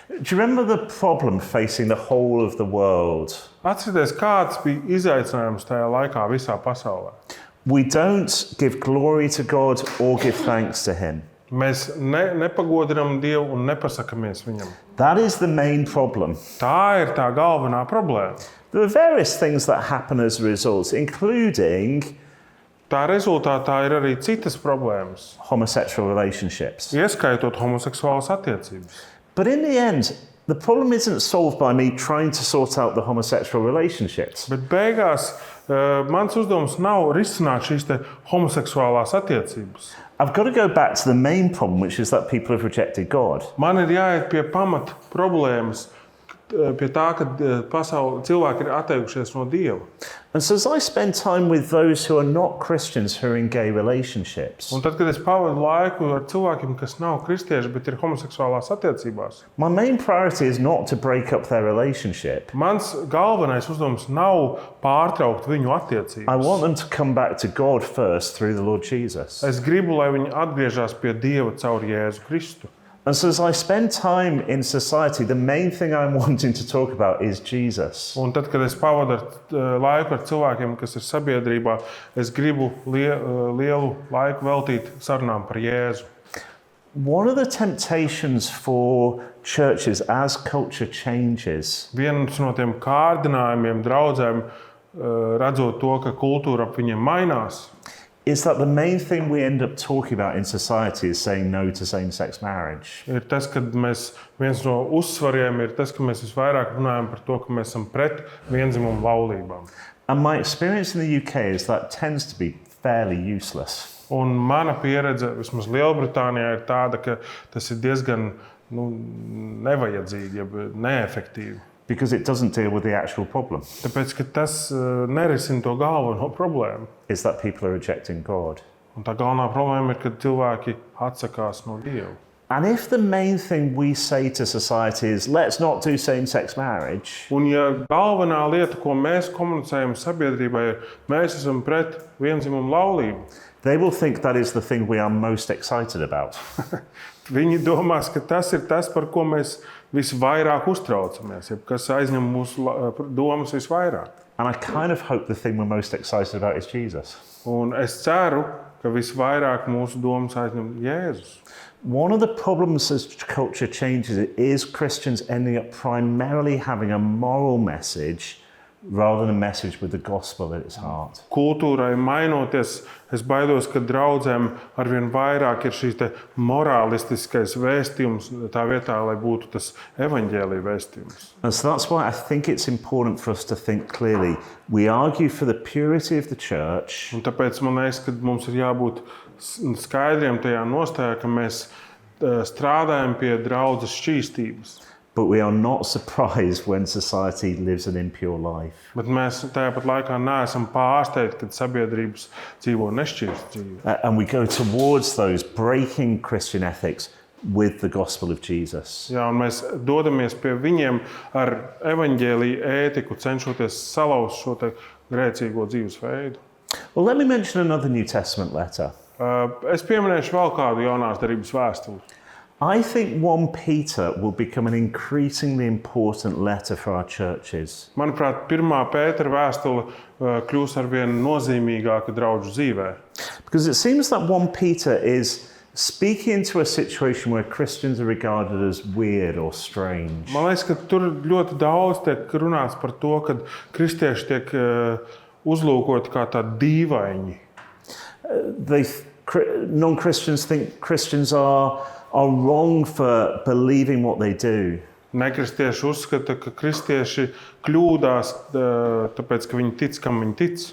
Do you remember the problem facing the whole of the world? Atcerieties, kāds bija izaicinājums tajā laikā visā pasaulē. We don't give glory to God or give thanks to Him. Mēs nepagodinām Dievu un nepasakamies viņam. That is the main problem. Tā ir tā galvenā problēma. There are various things that happen as a result, including Tā rezultātā ir arī citas problēmas, homosexual relationships. ieskaitot homoseksuālas attiecības. But in the end, the problem isn't solved by me trying to sort out the homosexual relationships. Bet beigās mans uzdevums nav risināt šīs te homoseksuālās attiecības. I've got to go back to the main problem, which is that people have rejected God. Man ir jāiet pie pamat problēmas, pie tā, ka cilvēki ir atteikušies no Dieva. And so as I spend time with those who are not Christians who are in gay relationships, Un tad, kad es pavadu laiku ar cilvēkiem, kas nav kristieši, bet ir homoseksuālās attiecībās, my main priority is not to break up their relationship. mans galvenais uzdevums nav pārtraukt viņu I attiecības. want them to come back to God first through the Lord Jesus. Es gribu, lai viņi atgriežas pie Dieva caur Jēzu Kristu. And so as I spend time in society, the main thing I'm wanting to talk about is Jesus. Un tad, kad es pavadu laiku ar cilvēkiem, kas ir sabiedrībā, es gribu lielu laiku veltīt sarunām par Jēzu. One of the temptations for churches as culture changes Viens no tiem kārdinājumiem draudzēm, redzot to, ka kultūra ap viņiem mainās, is that the main thing we end up talking about in society is saying no to same-sex marriage. ir tas, ka viens no uzsvariem ir tas, ka mēs visvairāk runājam par to, ka mēs esam pret viendzimumu laulībām. And my experience in the UK is that tends to be fairly useless. Un mana pieredze, vismaz Lielbritānijā, ir tāda, ka tas ir diezgan nevajadzīgi, jeb neefektīvi. Because it doesn't deal with the actual problem, Tāpēc, ka tas nerisina to galveno problēmu. is that people are rejecting God. Un tā galvenā problēma ir, kad cilvēki atsakās no Dieva. And if the main thing we say to society is, let's not do same-sex marriage, Un ja galvenā lieta, ko mēs komunicējam sabiedrībai, ir, mēs esam pret vienzimumu laulību, they will think that is the thing we are most excited about. viņi domās, ka tas ir tas, par ko mēs visvairāk uztraucamies, jeb kas aizņem mūsu domas visvairāk. And I kind of hope the thing we're most excited about is Jesus. Un es ceru, ka visvairāk mūsu domas aizņem Jēzus. One of the problems as culture changes is Christians ending up primarily having a moral message rather than a message with the gospel at its heart. Kultūrai mainoties, es baidos, ka draudzēm arvien vairāk ir šīs te morālistiskais vēstījums tā vietā, lai būtu tas evaņģēlija vēstījums. And so that's why I think it's important for us to think clearly. We argue for the purity of the church, Un tāpēc man liekas, ka mums ir jābūt skaidriem tajā nostājā, ka mēs strādājam pie draudzes šķīstības. but we are not surprised when society lives an impure life. Bet mēs tāpat laikā neesam pārsteigti, kad sabiedrības dzīvo nešķīstu dzīvi. And we go towards those breaking Christian ethics with the gospel of Jesus. Jā, un mēs dodamies pie viņiem ar evaņģēliju ētiku, cenšoties salauzt šo te grēcīgo dzīvesveidu. Well, let me mention another New Testament letter. Es pieminēšu vēl kādu jaunās darības vēstuli. I think 1 Peter will become an increasingly important letter for our churches. Manuprāt, 1. Pētera vēstule kļūs arvien nozīmīgāka draugu dzīvē. Because it seems that 1 Peter is speaking into a situation where Christians are regarded as weird or strange. Man liekas, ka tur ļoti daudz tiek runāts par to, ka kristieši tiek uzlūkoti kā tādi dīvaini. Non-Christians think Christians are wrong for believing what they do. Nekristieši uzskata, ka kristieši kļūdās, tāpēc, ka viņi tic, kam viņi tic.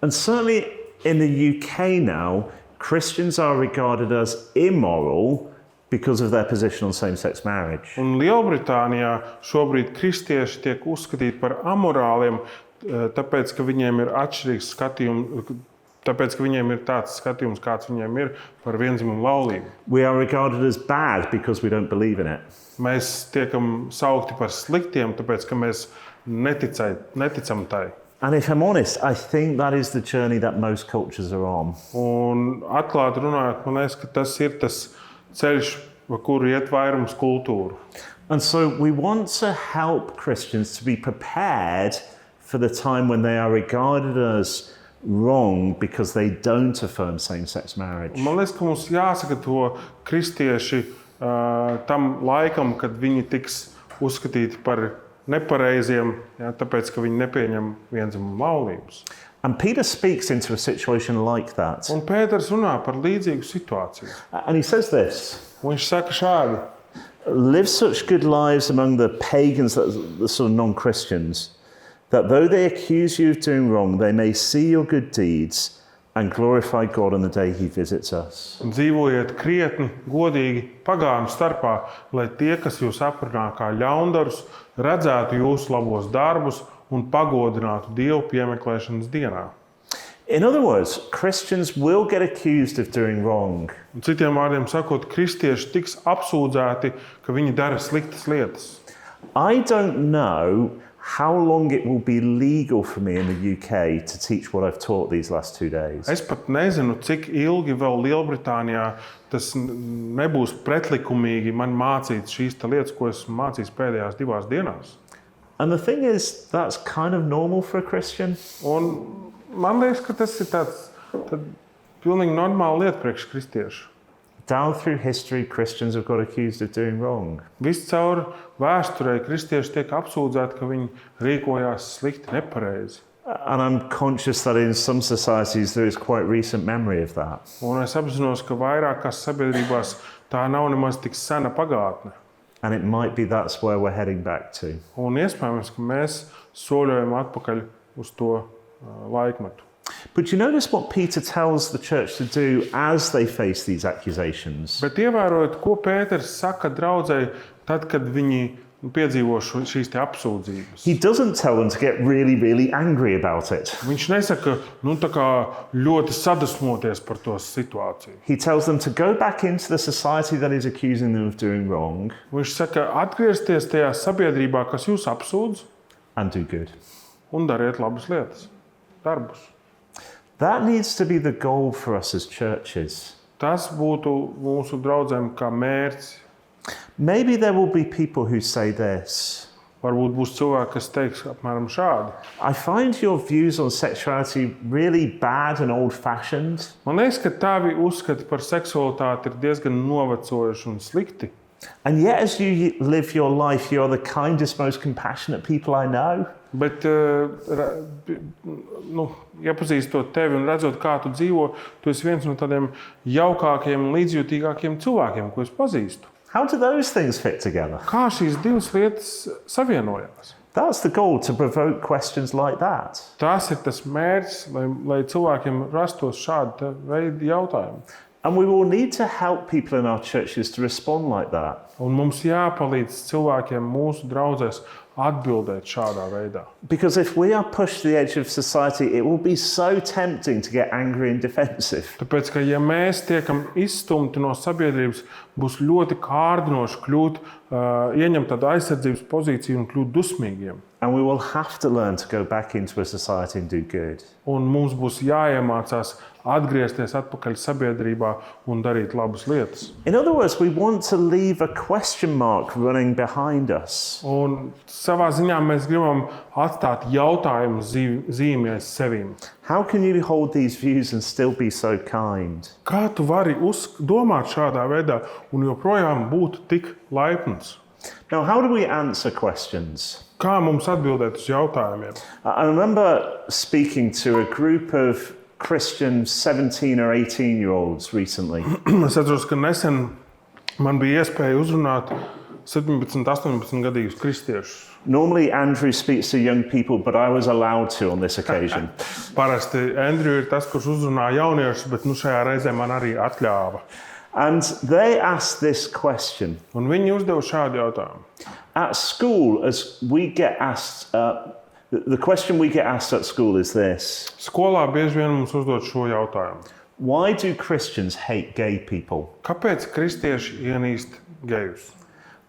And certainly in the UK now, Christians are regarded as immoral because of their position on same-sex marriage. Un Lielbritānijā šobrīd kristieši tiek uzskatīti par amorāliem, tāpēc, ka viņiem ir atšķirīgs skatījums, tāpēc, ka viņiem ir tāds skatījums, kāds viņiem ir par vienzimumu laulību. We are regarded as bad because we don't believe in it. Mēs tiekam saukti par sliktiem, tāpēc, ka mēs neticam tai. And if I'm honest, I think that is the journey that most cultures are on. Un atklāti runājot, man liekas, ka tas ir tas ceļš, pa kuru iet vairums kultūru. And so we want to help Christians to be prepared for the time when they are regarded as wrong because they don't affirm same-sex marriage. Man liekas, ka mums jāsagatavo kristieši tam laikam, kad viņi tiks uzskatīti par nepareiziem, jā, tāpēc, ka viņi nepieņem vienzimumu laulības. And Peter speaks into a situation like that. Un Pēters runā par līdzīgu situāciju. And he says this: Viņš saka šādi: live such good lives among the pagans, the sort of non-Christians, that though they accuse you of doing wrong, they may see your good deeds and glorify God on the day he visits us. Un dzīvojiet krietni, godīgi pagānu starpā, lai tie, kas jūs aprunā kā ļaundarus, redzētu jūsu labos darbus un pagodinātu Dievu piemeklēšanas dienā. In other words, Christians will get accused of doing wrong. Un citiem vārdiem sakot, kristieši tiks apsūdzēti, ka viņi dara sliktas lietas. I don't know how long it will be legal for me in the UK to teach what I've taught these last 2 days. Es pat nezinu, cik ilgi vēl Lielbritānijā tas nebūs pretlikumīgi man mācīt šīs lietas, ko esmu mācījis pēdējās 2 dienās. And the thing is, that's kind of normal for a Christian. Un man liekas, ka tas ir tāds pilnīgi normāla lieta priekš kristiešu. Down through history, Christians have got accused of doing wrong. Viscaur vēsturē kristieši tiek apsūdzēti, ka viņi rīkojās slikti, nepareizi. And I'm conscious that in some societies there is quite recent memory of that. Un es apzinos, ka vairākās sabiedrībās tā nav nemaz tik sena pagātne. And it might be that's where we're heading back to. Un iespējams, ka mēs soļojam atpakaļ uz to laikmetu. But you notice what Peter tells the church to do as they face these accusations. Bet ievērojot, ko Pēters saka draudzei, tad, kad viņi piedzīvo šīs te apsūdzības. He doesn't tell them to get really, really angry about it. Viņš nesaka, tā kā ļoti sadusmoties par to situāciju. He tells them to go back into the society that is accusing them of doing wrong Viņš saka, atgriezties tajā sabiedrībā, kas jūs apsūdz, and do good. un dariet labas lietas, darbus. That needs to be the goal for us as churches. Tas būtu mūsu draudzēm kā mērķis. Maybe there will be people who say this. Varbūt būs cilvēki, kas teiks apmēram šādi. I find your views on sexuality really bad and old-fashioned. Man liekas, ka tavi uzskati par seksualitāti ir diezgan novecojuši un slikti. And yet as you live your life, you're the kindest, most compassionate people I know. Bet, iepazīstot tevi un redzot, kā tu dzīvo, tu esi viens no tādiem jaukākiem, līdzjūtīgākiem cilvēkiem, ko es pazīstu. How do those things fit together? Kā šīs divas lietas savienojās? That's the goal, to provoke questions like that. Tas ir tas mērķis, lai cilvēkiem rastos šādi veidi jautājumi. And we will need to help people in our churches to respond like that. Un mums jāpalīdz cilvēkiem mūsu draudzēs atbildēt šādā veidā. Because if we are pushed to the edge of society, it will be so tempting to get angry and defensive. Tāpēc, ka ja mēs tiekam izstumti no sabiedrības, būs ļoti kārdinoši ieņemt tādu aizsardzības pozīciju un kļūt dusmīgiem. And we will have to learn to go back into a society and do good. Un mums būs jāiemācās atgriezties atpakaļ sabiedrībā un darīt labas lietas. In other words, we want to leave a question mark running behind us. Un savā ziņā mēs gribam atstāt jautājumu zīmi aiz sevīm. How can you hold these views and still be so kind? Kā tu vari domāt šādā veidā un joprojām būt tik laipns? Now, how do we answer questions? Kā mums atbildēt uz jautājumiem? I remember speaking to a group of Christian 17 or 18-year-olds recently. Es atceros, ka nesen man bija iespēja uzrunāt 17, 18 gadīgus kristiešus. Normally, Andrew speaks to young people, but I was allowed to on this occasion. Parasti Andrew ir tas, kurš uzrunā jauniešus, bet šajā reizē man arī atļāva. And they asked this question. Un viņi uzdeva šādu jautājumu. At school, as we get asked, the question we get asked at school is this. Skolā bieži vien mums uzdod šo jautājumu. Why do Christians hate gay people? Kāpēc kristieši ienīst gejus?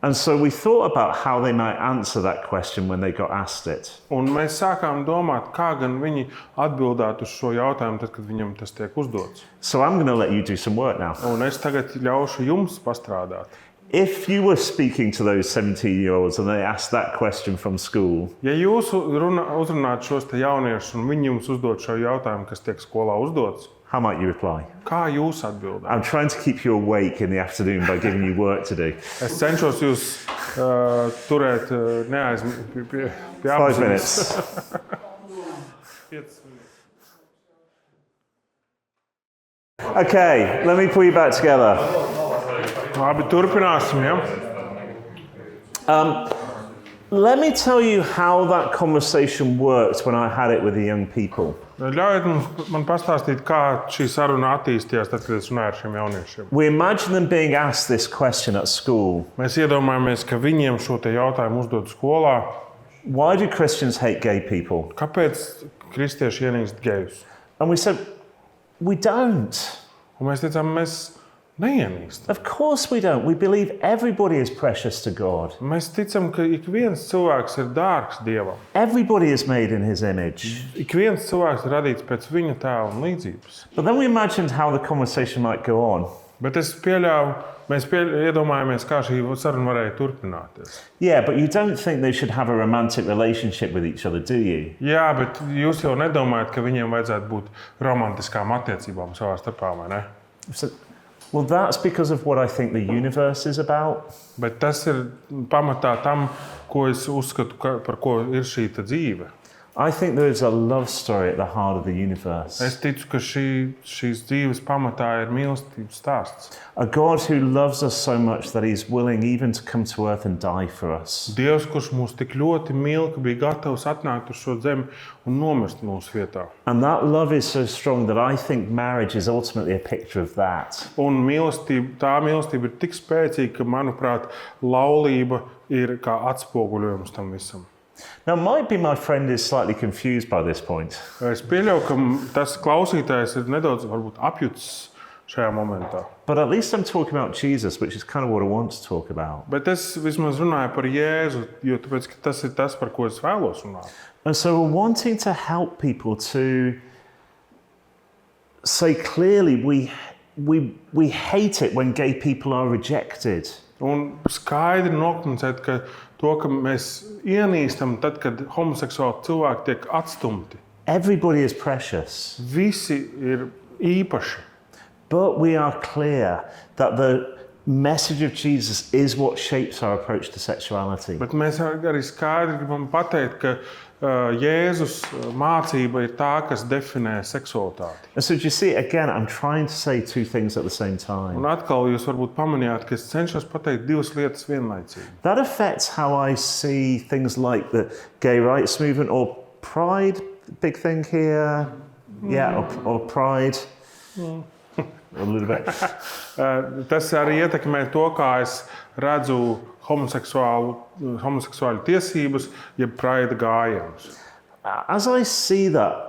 And so we thought about how they might answer that question when they got asked it. Un mēs sākām domāt, kā gan viņi atbildētu uz šo jautājumu, tad, kad viņam tas tiek uzdots. So I'm going to let you do some work now. Un es tagad ļaušu jums pastrādāt. If you were speaking to those 17-year-olds and they asked that question from school, Ja jūs uzrunājat šos te jauniešus un viņi jums uzdod šo jautājumu, kas tiek skolā uzdots, how might you reply? kā jūs atbildāt? I'm trying to keep you awake in the afternoon by giving you work to do. Es cenšos jūs turēt pie 5 minutes. 5 minūtes. Okay, let me pull you back together. Labi, turpināsim, ja? Let me tell you how that conversation worked when I had it with the young people. Ļaujiet man pastāstīt, kā šī saruna attīstījās, tad, kad es runāju ar šiem jauniešiem. We imagine them being asked this question at school. Mēs iedomājamies, ka viņiem šo te jautājumu uzdod skolā. Why do Christians hate gay people? Kāpēc kristieši ienīst gejus? And we said, we don't. Un mēs teicām, mēs neienīstam. Of course we don't. We believe everybody is precious to God. Mēs ticam, ka ik viens cilvēks ir dārgs Dievam. Everybody is made in his image. Ik viens cilvēks ir radīts pēc viņa tēva un līdzības. But then we imagined how the conversation might go on. Bet mēs iedomājamies, kā šī saruna varēja turpināties. Yeah, but you don't think they should have a romantic relationship with each other, do you? Jā, bet jūs jau nedomājat, ka viņiem vajadzētu būt romantiskām attiecībām savā starpā, vai ne? So, well, that's because of what I think the universe is about. Bet tas ir pamatā tam, ko es uzskatu, par ko ir šī dzīve. I think there is a love story at the heart of the universe. Es ticu, ka šīs dzīves pamatā ir mīlestības stāsts. A God who loves us so much that he's willing even to come to earth and die for us. Dievs, kurš mūs tik ļoti mīl, ka bija gatavs atnākt uz šo zemi un nomirst mūsu vietā. And that love is so strong that I think marriage is ultimately a picture of that. Un tā mīlestība ir tik spēcīga, ka, manuprāt, laulība ir kā atspoguļojums tam visam. Now, might be my friend is slightly confused by this point. Es pieļauju, ka tas klausītājs ir nedaudz varbūt apjucis šajā momentā. But at least I'm talking about Jesus, which is kind of what I want to talk about. Bet es vismaz runāju par Jēzu, jo tāpēc, ka tas ir tas, par ko es vēlos runāt. And so we're wanting to help people to say clearly we hate it when gay people are rejected. Un skaidri nokomunicēt, ka to, ka mēs ienīstam tad, kad homoseksuāli cilvēki tiek atstumti. Everybody is precious. Visi ir īpaši. But we are clear that the message of Jesus is what shapes our approach to sexuality. Bet mēs arī skaidri gribam pateikt, ka Jēzus mācība ir tā, kas definē seksualitāti. And so do you see, again, I'm trying to say two things at the same time. Un atkal jūs varbūt pamanījāt, ka es cenšos pateikt divas lietas vienlaicīgi. That affects how I see things like the gay rights movement or Pride, big thing here. Yeah, or Pride. A little bit. Tas arī ietekmē to, kā es redzu homoseksuāļu tiesības, jeb Pride gājienus. As I see that,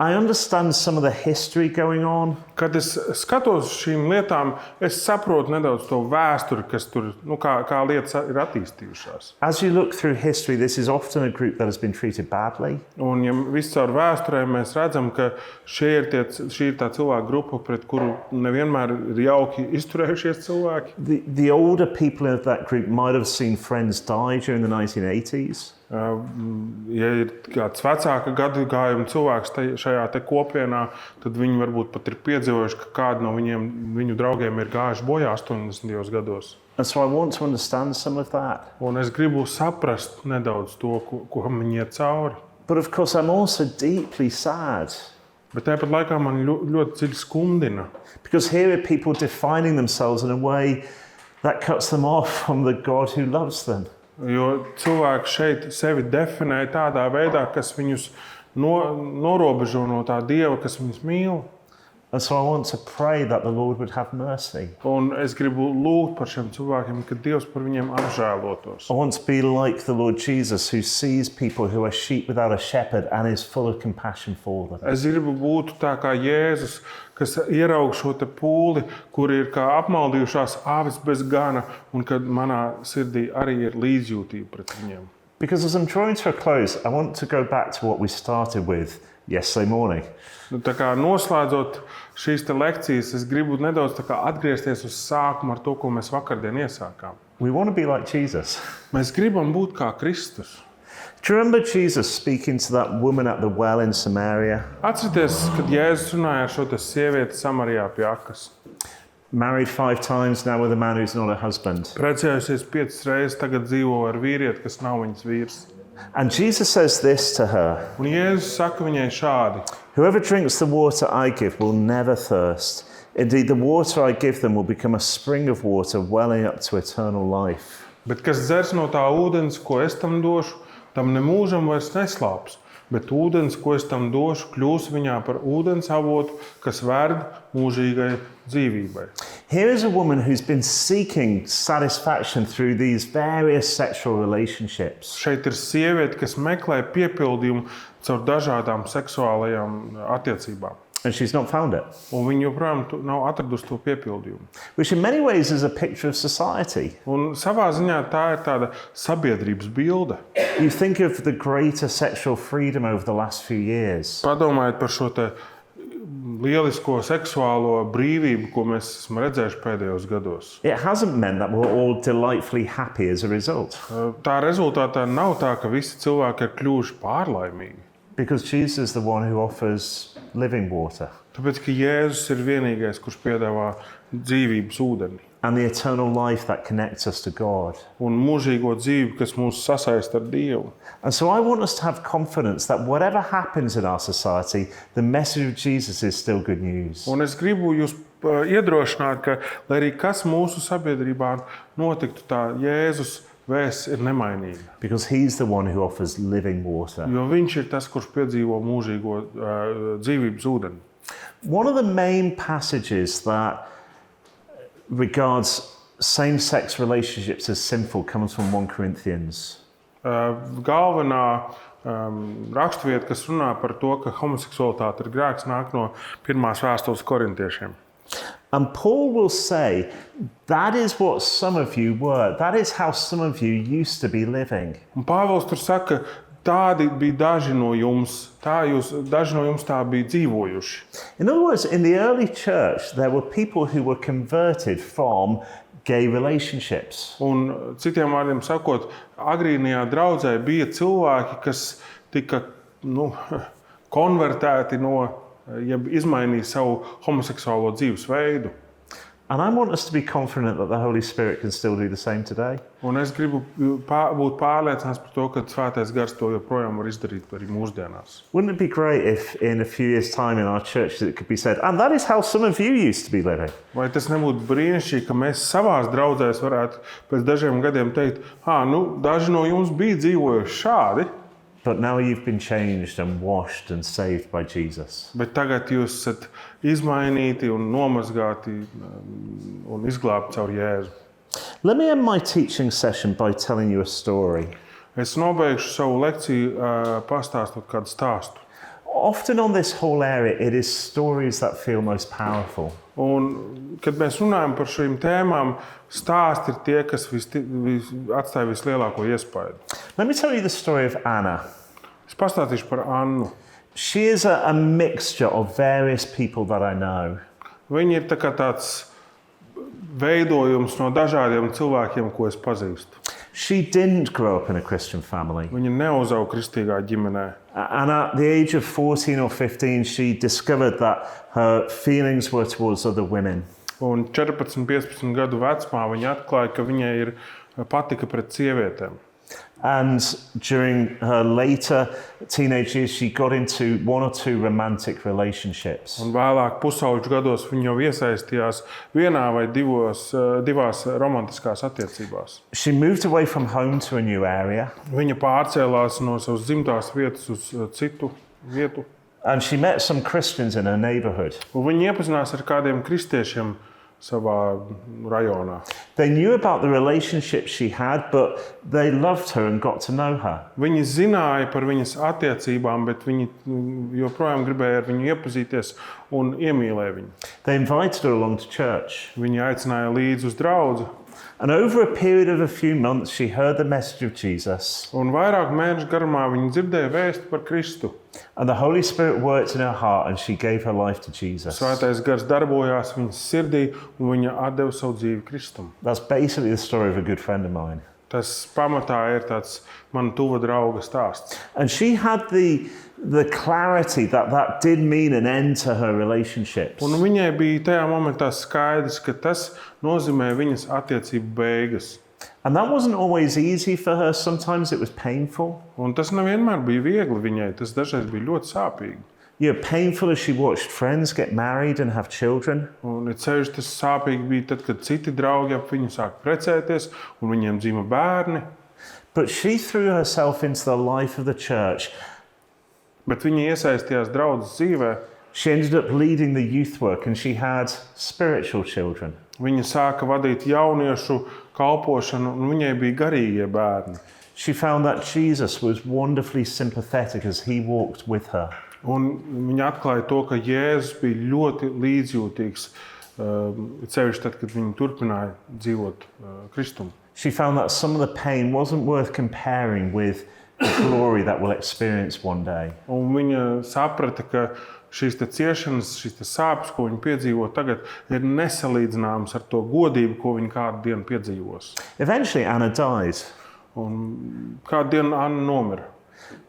I understand some of the history going on. Kad es skatos šīm lietām, es saprotu nedaudz to vēsturi, kas tur, kā lietas ir attīstījušās. As you look through history, this is often a group that has been treated badly. Un ja viscaur vēsturē mēs redzam, ka šī ir tā cilvēku grupa, pret kuru nevienmēr ir jauki izturējušies cilvēki. The older people of that group might have seen friends die during the 1980s. Ja ir kāds vecāka gadagājuma cilvēks šajā te kopienā, tad viņi varbūt pat ir piedzīvojuši, ka kādi no viņu draugiem ir gājuši bojā 80. gados. And so I want to understand some of that. Un es gribu saprast nedaudz to, ko viņi iet cauri. But of course, I'm also deeply sad. Bet tāpat laikā man ļoti dziļi skumdina. Because here are people defining themselves in a way that cuts them off from the God who loves them. Jo cilvēki šeit sevi definē tādā veidā, kas viņus norobežo no tā Dieva, kas viņus mīl. And so I want to pray that the Lord would have mercy. Un es gribu lūgt par šiem cilvēkiem, ka Dievs par viņiem apžēlotos. I want to be like the Lord Jesus, who sees people who are sheep without a shepherd and is full of compassion for them. Es gribu būt tā kā Jēzus, kas ieraug šo te pūli, kur ir kā apmaldījušās āvis bez gana, un kad manā sirdī arī ir līdzjūtība pret viņiem. Because as I'm drawing to a close, I want to go back to what we started with yesterday morning. Tā kā noslēdzot šīs te lekcijas, es gribu nedaudz tā kā atgriezties uz sākumu ar to, ko mēs vakardien iesākām. We want to be like Jesus. Mēs gribam būt kā Kristus. Do you remember Jesus speaking to that woman at the well in Samaria? Atcerieties, kad Jēzus runāja ar šo te sievieti Samarijā pie akas. Married 5 times now with a man who's not her husband. Precējusies 5 reizes, tagad dzīvo ar vīrieti, kas nav viņas vīrs. And Jesus says this to her. Un Jēzus saka viņai šādi: Whoever drinks the water I give will never thirst. Indeed, the water I give them will become a spring of water welling up to eternal life. Bet kas dzers no tā ūdens, ko es tam došu, tam nemūžam vairs neslāps. Bet ūdens, ko es tam došu, kļūs viņā par ūdens avotu, kas verd mūžīgai dzīvībai. Here is a woman who's been seeking satisfaction through these various sexual relationships. Šeit ir sieviete, kas meklē piepildījumu caur dažādām seksuālajām attiecībām. And she's not found it. Un viņa joprojām nav atradusi to piepildījumu. Which in many ways is a picture of society. Un savā ziņā tā ir tāda sabiedrības bilde. You think of the greater sexual freedom over the last few years. Padomājiet par šo te lielisko seksuālo brīvību, ko mēs esam redzējuši pēdējos gados. It hasn't meant that we're all delightfully happy as a result. Tā rezultātā nav tā, ka visi cilvēki ir kļuvuši pārlaimīgi. Because Jesus is the one who offers living water. Tāpēc, ka Jēzus ir vienīgais, kurš piedāvā dzīvības ūdeni. and the eternal life that connects us to God. un mūžīgo dzīvi, kas mūs sasaista ar Dievu. And so I want us to have confidence that whatever happens in our society, the message of Jesus is still good news. Un es gribu jūs iedrošināt, ka, lai arī kas mūsu sabiedrībā notiktu, tā Jēzus vēsts ir nemainīga. Because he's the one who offers living water. Jo viņš ir tas, kurš piedzīvo mūžīgo dzīvības ūdeni. One of the main passages that regards same-sex relationships as sinful comes from 1 Corinthians. Galvenā raksturvieta, kas runā par to, ka homoseksualitāte ir grēks, nāk no 1. vēstules korintiešiem. And Paul will say, that is what some of you were. That is how some of you used to be living. Un Pāvils tur saka, tādi bija daži no jums, daži no jums tā bija dzīvojuši. In other words, in the early church, there were people who were converted from gay relationships. Un citiem vārdiem sakot, agrīnajā draudzē bija cilvēki, kas tika konvertēti jeb izmainīja savu homoseksuālo dzīvesveidu. And I want us to be confident that the Holy Spirit can still do the same today. Un es gribu būt pārliecināts par to, ka Svētais Gars to joprojām var izdarīt arī mūsdienās. Wouldn't it be great if in a few years' time in our church it could be said, and that is how some of you used to be living? Vai tas nebūtu brīnišķīgi, ka mēs savās draudzēs varētu pēc dažiem gadiem teikt, daži no jums bija dzīvojuši šādi, But now you've been changed and washed and saved by Jesus. bet tagad jūs esat izmainīti un nomazgāti un izglābti caur Jēzu. Let me end my teaching session by telling you a story. Es nobeigšu savu lekciju pastāstot kādu stāstu. Often on this whole area, it is stories that feel most powerful. Un, kad mēs runājam par šīm tēmām, stāsti ir tie, kas atstāja vislielāko iespaidu. Let me tell you the story of Anna. Es pastāstīšu par Annu. She is a mixture of various people that I know. Viņa ir tā kā tāds veidojums no dažādiem cilvēkiem, ko es pazīstu. She didn't grow up in a Christian family. Viņa neuzauga kristīgā ģimenē. And at the age of 14 or 15, she discovered that her feelings were towards other women. Un 14-15 gadu vecumā viņa atklāja, ka viņai ir patika pret sievietēm. And during her later teenage years, she got into 1 or 2 romantic relationships. Un vēlāk pusauģu gados viņa jau iesaistījās vienā vai divās romantiskās attiecībās. She moved away from home to a new area. Viņa pārcēlās no savas dzimtās vietas uz citu vietu. And she met some Christians in her neighborhood. Un viņa iepazinās ar kādiem kristiešiem savā rajonā. They knew about the relationship she had, but they loved her and got to know her. Viņi zināja par viņas attiecībām, bet viņi joprojām gribēja ar viņu iepazīties un iemīlēja viņu. They invited her along to church. Viņi aicināja līdzi uz draudzi. And over a period of a few months, she heard the message of Jesus. Un vairāk mēnešu garumā viņa dzirdēja vēstu par Kristu. And the Holy Spirit worked in her heart and she gave her life to Jesus. Svētais Gars darbojās viņas sirdī un viņa atdeva savu dzīvi Kristum. That's basically the story of a good friend of mine. Tas pamatā ir tāds mana tuva drauga stāsts. And she had the clarity that did mean an end to her relationships. Un viņai bija tajā momentā skaidrs, ka tas nozīmē viņas attiecību beigas. And that wasn't always easy for her. Sometimes it was painful. Un tas nevienmēr bija viegli viņai, tas dažreiz bija ļoti sāpīgi. Painful as she watched friends get married and have children. Un ceļš tas sāpīgi bija tad, kad citi draugi ap viņu sāk precēties un viņiem dzima bērni. But she threw herself into the life of the church. Bet viņa iesaistījās draudzes dzīvē. She ended up leading the youth work and she had spiritual children. Viņa sāka vadīt jauniešu kalpošanu un viņai bija garīgie bērni. She found that Jesus was wonderfully sympathetic as he walked with her. Un viņa atklāja to, ka Jēzus bija ļoti līdzjūtīgs, ceļš tad, kad viņa turpināja dzīvot Kristumu. She found that some of the pain wasn't worth comparing with the glory that we'll experience one day. Un viņa saprata, ka šīs ciešanas, šīs sāpes, ko viņa piedzīvo tagad, ir nesalīdzināmas ar to godību, ko viņa kādu dienu piedzīvos. Eventually, Anna dies. Un kādu dienu Anna nomira.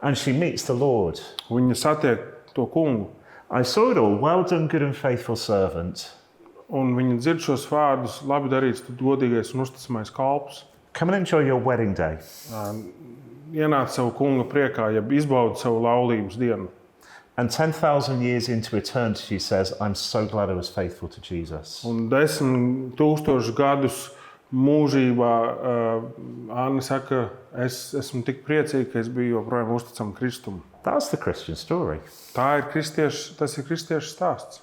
And she meets the Lord. Viņa satiek to kungu. I saw it all. Well done, good and faithful servant. un viņi dzird šos vārdus, labi darīts, tu godīgais un uzticamais kalps. Come and enjoy your wedding day. Ienāc savu kunga priekā, ja izbaudi savu laulības dienu. And 10,000 years into eternity, she says, I'm so glad I was faithful to Jesus. Un 10,000 gadus mūžībā Anna saka, es esmu tik priecīga, ka es biju joprojām uzticama Kristum. That's the Christian story. Tas ir kristiešu stāsts.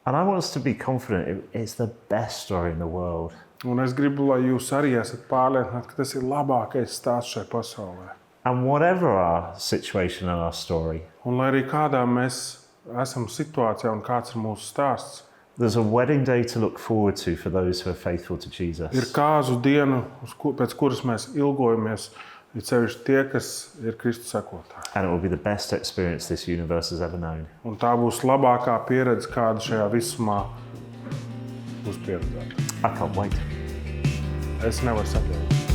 And I want us to be confident it's the best story in the world. Un es gribu, lai jūs arī esat pārliecināti, ka tas ir labākais stāsts šai pasaulē. And whatever our situation and our story, Un lai arī kādā mēs esam situācijā un kāds ir mūsu stāsts, there's a wedding day to look forward to for those who are faithful to ir Jesus. kāzu dienu, pēc kuras mēs ilgojamies, ir sevišķi tie, kas ir Kristus sekotāji. And it will be the best experience this universe has ever known. Un tā būs labākā pieredze, kāda šajā visumā būs pieredzēta. I can't wait. Es nevaru sagaidīt.